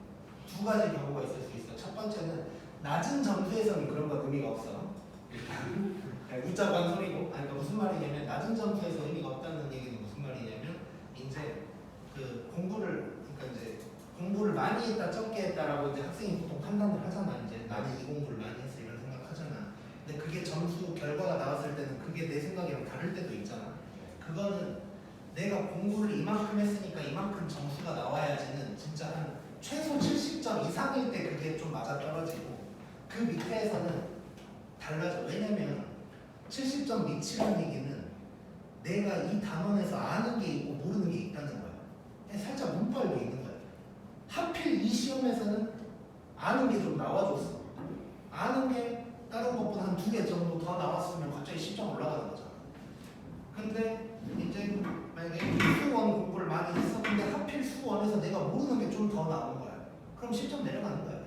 두 가지 경우가 있을 수 있어. 첫 번째는 낮은 점수에서는 그런 건 의미가 없어. 일단 웃자고 한 소리고. 아니, 그러니까 무슨 말이냐면 낮은 점수에서 의미가 없다는 얘기는 무슨 말이냐면 이제 그 공부를 많이 했다 적게 했다라고 이제 학생이 보통 판단을 하잖아. 이제 나는 이 공부를 많이 했어 이런 생각하잖아. 근데 그게 점수 결과가 나왔을 때는 그게 내 생각이랑 다를 때도 있잖아. 그거는 내가 공부를 이만큼 했으니까 이만큼 점수가 나와야지는 진짜 한 최소 70점 이상일 때 그게 좀 맞아 떨어지고 그 밑에서는 달라져. 왜냐면 70점 밑이라는 얘기는 내가 이 단원에서 아는 게 있고 모르는 게 있다는 거야. 살짝 문빨도 있는 거야. 하필 이 시험에서는 아는 게 좀 나와줬어. 아는 게 다른 것보다 한 2개 정도 더 나왔으면 갑자기 10점 올라가는 거잖아. 근데 이제 만약에 수원 공부를 많이 했어. 근데 하필 수원에서 내가 모르는 게 좀 더 나온 거야. 그럼 10점 내려가는 거야.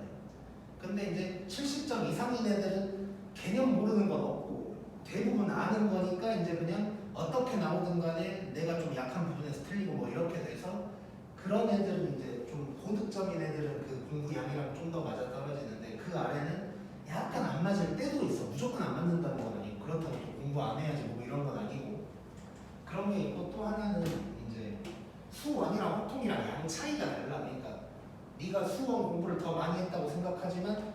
근데 이제 70점 이상인 애들은 개념 모르는 건 없고 대부분 아는 거니까 이제 그냥 어떻게 나오든 간에 내가 좀 약한 부분에서 틀리고 뭐 이렇게 돼서 그런 애들은 이제 좀 고득점인 애들은 그 공부 양이랑 좀 더 맞아 떨어지는데 그 아래는 약간 안 맞을 때도 있어. 무조건 안 맞는다는 건 아니고 그렇다고 또 공부 안 해야지 뭐 이런 건 아니고 그런 게 있고 또 하나는 이제 수원이랑 확통이랑 양 차이가 달라. 그러니까 네가 수원 공부를 더 많이 했다고 생각하지만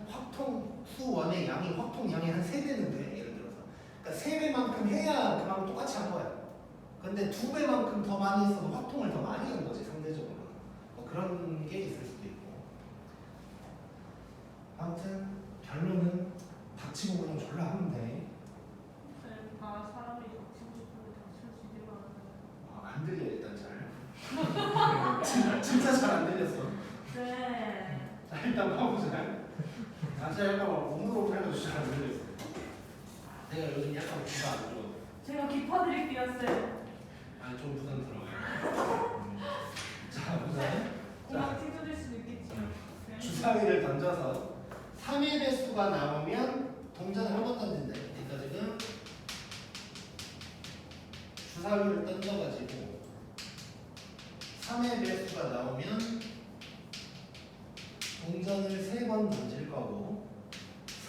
수원의 양이 확통 양이 한 3배는 돼. 예를 들어서 그러니까 3배만큼 해야 그만큼 똑같이 한 거야. 근데 2배만큼 더 많이 했어도 확통을 더 많이 한 거지 상대적으로. 뭐 그런 게 있을 수도 있고. 아무튼 결론은 닥치고 그냥 졸라 하면 돼. 다 사람이 닥치고 싶은데 닥칠 수 있게 말하는. 안 들려 일단 잘. 진짜 잘 안 들렸어. 네. 자 일단 봐보자. 자 약간 몸으로 해도 잘 안 들렸어. 내가 요즘 약간 귀가 안 좋아. 제가 기파 드릴게요, 쌤. 아니 좀 부담스러워요. 자 우선 고막 튀겨질 수도 있겠지만. 네. 주사위를 던져서 3의 배수가 나오면 동전을 한 번 던진다. 그러니까 지금 주사위를 던져가지고 3의 배수가 나오면 동전을 3번 던질 거고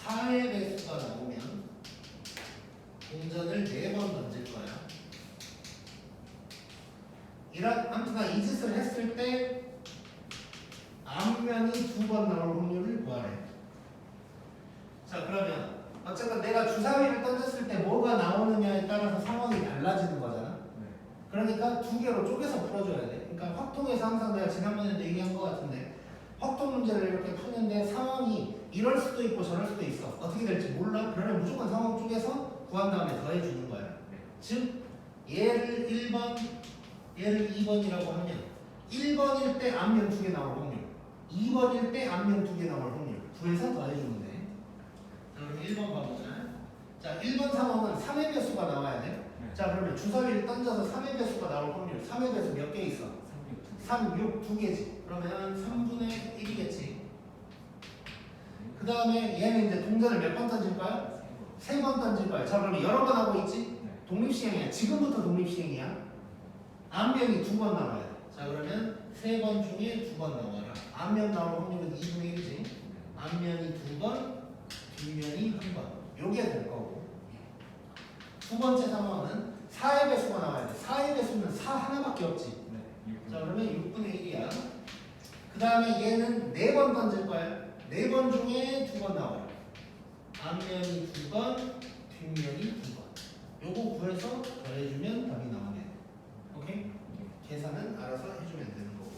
4의 배수가 나오면 동전을 4번 던질 거야. 아무튼 이 짓을 했을 때 앞면이 2번 나올 확률을 구하래. 자 그러면 어쨌든 내가 주사위를 던졌을 때 뭐가 나오느냐에 따라서 상황이 달라지는 거잖아. 그러니까 2개로 쪼개서 풀어줘야 돼. 그러니까 확통에서 항상 내가 지난번에도 얘기한 것 같은데 확통 문제를 이렇게 푸는데 상황이 이럴 수도 있고 저럴 수도 있어. 어떻게 될지 몰라. 그러면 무조건 상황 쪼개서 구한 다음에 더해주는 거야. 즉 얘를 1번 얘를 2번이라고 하면 1번일 때 앞면 2개 나올 확률 2번일 때 앞면 2개 나올 확률 구해서 더해주면 돼. 그럼 1번 봐보자. 자 1번 상황은 3의 배수가 나와야 돼. 자 그러면 주사위를 던져서 3의 배수가 나올 확률 3의 배수 몇 개 있어? 3, 6, 2개지. 그러면 3분의 1이겠지. 그 다음에 얘는 이제 동전을 몇 번 던질 거야? 3번 던질 거야. 자 그러면 여러 번 하고 있지? 독립시행이야. 지금부터 독립시행이야. 앞면이 2번 나와야 돼. 자 그러면 3번 중에 2번 나와라. 앞면 나올 확률은 2분의 1이지. 앞면이 2번, 뒷면이 1번. 요게 될 거고. 두 번째 상황은 4의 배수가 나와야 돼. 4의 배수는 4 하나밖에 없지. 자 그러면 6분의 1이야. 그 다음에 얘는 4번 던질 거야. 4번 중에 2번 나와요. 앞면이 2번, 뒷면이 2번. 요거 구해서 더해주면 답이 나오네. 오케이? 계산은 알아서 해주면 되는 거고.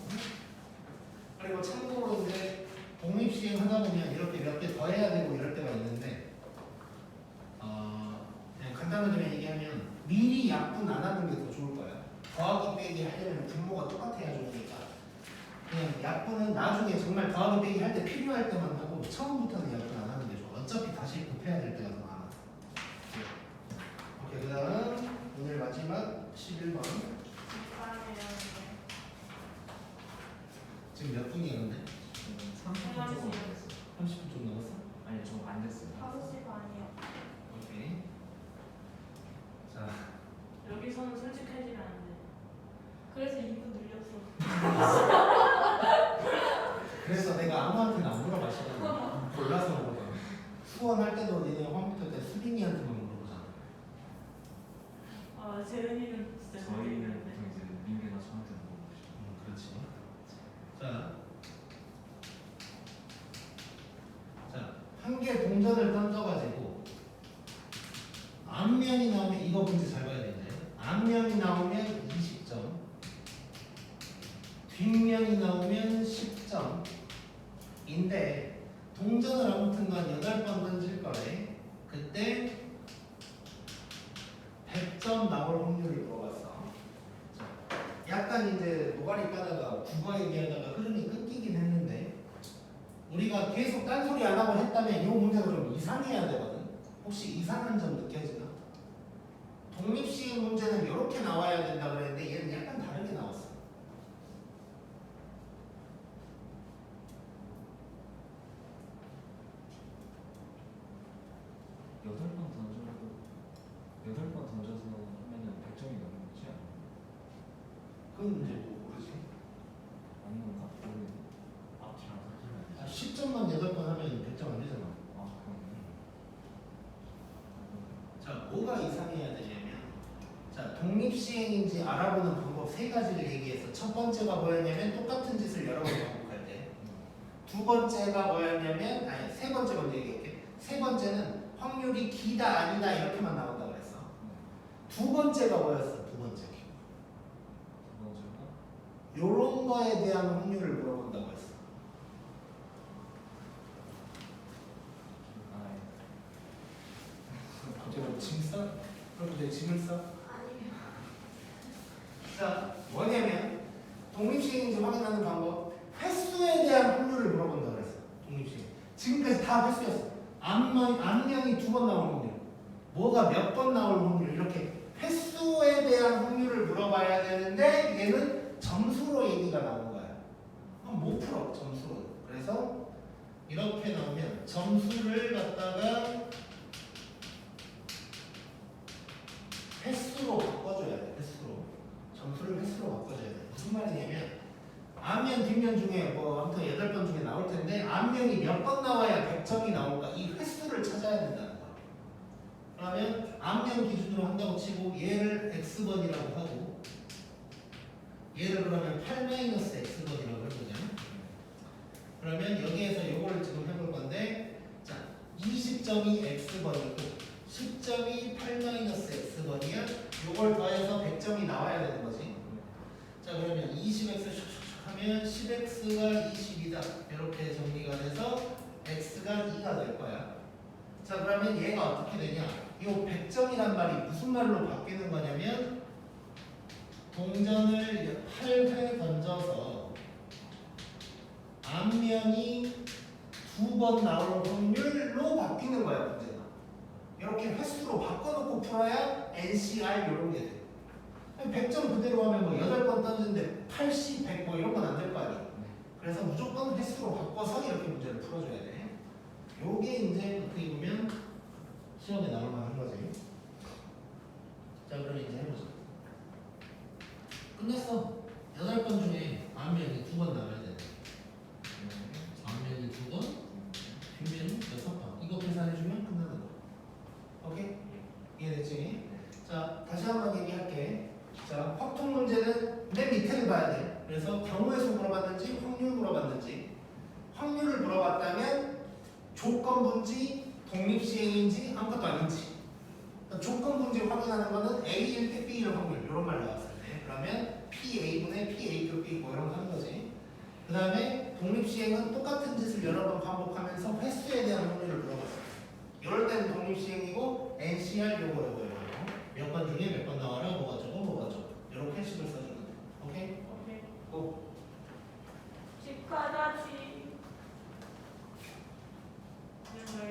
그리고 참고로 이제 독립시행 하다 보면 이렇게 몇 개 더 해야 되고 이럴 때가 있는데 그냥 간단하게 얘기하면 미리 약분 안 하는 게 더 좋을 거야. 더하기 빼기 하려면 분모가 똑같아야 좋으니까 그냥 약분은 나중에 정말 더하기 빼기 할 때 필요할 때만 하고 처음부터는 약분 안 하는 게 어차피 다시 곱해야 될 때가 더 많아. 오케이, 그 다음 오늘 마지막 11번. 집사람이라는 지금 몇 분이었는데? 30분 조금 안 됐어요. 30분 좀 넘었어? 아니 좀 안 됐어요. 5시 반이요. 오케이. 자, 여기서는 솔직해지면 안 돼. 그래서 2분 늘렸어. 그래서 내가 아무한테나 안 물어봤거든. 골라서 물어봐. 수원할 때도 니네 컴퓨터 때 수빈이한테만 물어보잖아. 아, 재은이는 진짜 저희는 잘생겼는데. 보통 이제 민규나 저한테 물어보시죠. 그렇지. 자, 한 개 동전을 던져가지고 앞면이 나오면 이거 문제 잘 봐야 되는데 앞면이 나오면 20점, 뒷면이 나오면 10점인데 동전을 아무튼간 8번 던질 거래. 그때 100점 나올 확률을 물어봤어. 약간 이제 노가리 까다가 국어 얘기하다가 흐름이 끊기긴 했는데 우리가 계속 딴소리 안 하고 했다면 이 문제가 좀 이상해야 되거든. 혹시 이상한 점 느껴지나? 독립시행 문제는 이렇게 나와야 된다 그랬는데 얘는 약간 다르게 나왔어. 여덟 번 던져서 하면은 100점이 넘는 거지 않나요? 그건 이제 뭐 모르지. 아닌 건가? 모르겠네. 앞뒤랑 사진은 10점만 8번 하면 100점 안 되잖아. 아 그러네. 자, 뭐가 이상해야 되냐면 자, 독립시행인지 알아보는 방법 세 가지를 얘기해서 첫 번째가 뭐였냐면 똑같은 짓을 여러 번 반복할 때, 두 번째가 뭐였냐면 아니 세 번째 먼저 얘기할게. 세 번째는 확률이 기다 아니다 이렇게만 나온다 그랬어. 두 번째가 뭐였어? 두 번째. 두 번째가 요런 거에 대한 확률을 물어본다고 했어. 아 갑자기 뭐짐 싸? 그럼 내 짐을 싸? 아니면. 자, 뭐냐면 독립시행인지 확인하는 방법 횟수에 대한 확률을 물어본다 그랬어. 독립시행 지금까지 다 횟수였어. 앞면이 2번 나올 확률, 뭐가 몇 번 나올 확률, 이렇게 횟수에 대한 확률을 물어봐야 되는데 얘는 점수로 얘기가 나온 거야. 그럼 못 풀어 점수로. 그래서 이렇게 나오면 점수를 갖다가 횟수로 바꿔줘야 돼. 횟수로. 점수를 횟수로 바꿔줘야 돼. 무슨 말이냐면 앞면 뒷면 중에 뭐 아무튼 8번 중에 나올 텐데 앞면이 몇 번 나와야 100점이 나올까? 이 횟수를 찾아야 된다는 거야. 그러면 앞면 기준으로 한다고 치고 얘를 x번이라고 하고 얘를 그러면 8-x번이라고 해보자. 그러면 여기에서 요거를 지금 해볼 건데 자, 20점이 x번이고 10점이 8-x번이야. 요걸 더해서 100점이 나와야 되는 거지. 자, 그러면 20x 하면 10x가 20이다. 이렇게 정리가 돼서 x가 2가 될 거야. 자, 그러면 얘가 어떻게 되냐? 이 100점이란 말이 무슨 말로 바뀌는 거냐면 동전을 8회 던져서 앞면이 2번 나올 확률로 바뀌는 거야, 문제가. 이렇게 횟수로 바꿔놓고 풀어야 NCR 이런 게 돼. 100점 그대로 하면 뭐 8번 던지는데 80, 100 뭐 이런 건 안 될 거 아니야. 그래서 무조건 횟수로 바꿔서 이렇게 문제를 풀어줘야 돼. 요게 이제 어떻게 보면 시험에 나올 만한 거지. 자, 그럼 이제 해보자. 끝났어. 8번 중에 앞면이 2번 나와야 돼. 앞면이 2번, 뒷면이 6번. 이거 계산해주면 끝나는 거. 오케이? 이해됐지? 자, 다시 한번 얘기할게. 자, 확통 문제는 맨 밑에를 봐야 돼. 그래서 경우의 수 물어봤는지 확률 물어봤는지. 확률을 물어봤다면 조건분지 독립시행인지 아무것도 아닌지. 그러니까 조건분지 확인하는 거는 A일 때 B일 확률 이런 말 나왔을 때. 그러면 PA분의 PA 교 B 뭐 이런 거 하는 거지. 그 다음에 독립시행은 똑같은 짓을 여러 번 반복하면서 횟수에 대한 확률을 물어봤어. 이럴 때는 독립시행이고 NCR 요거 몇 번 중에 몇 번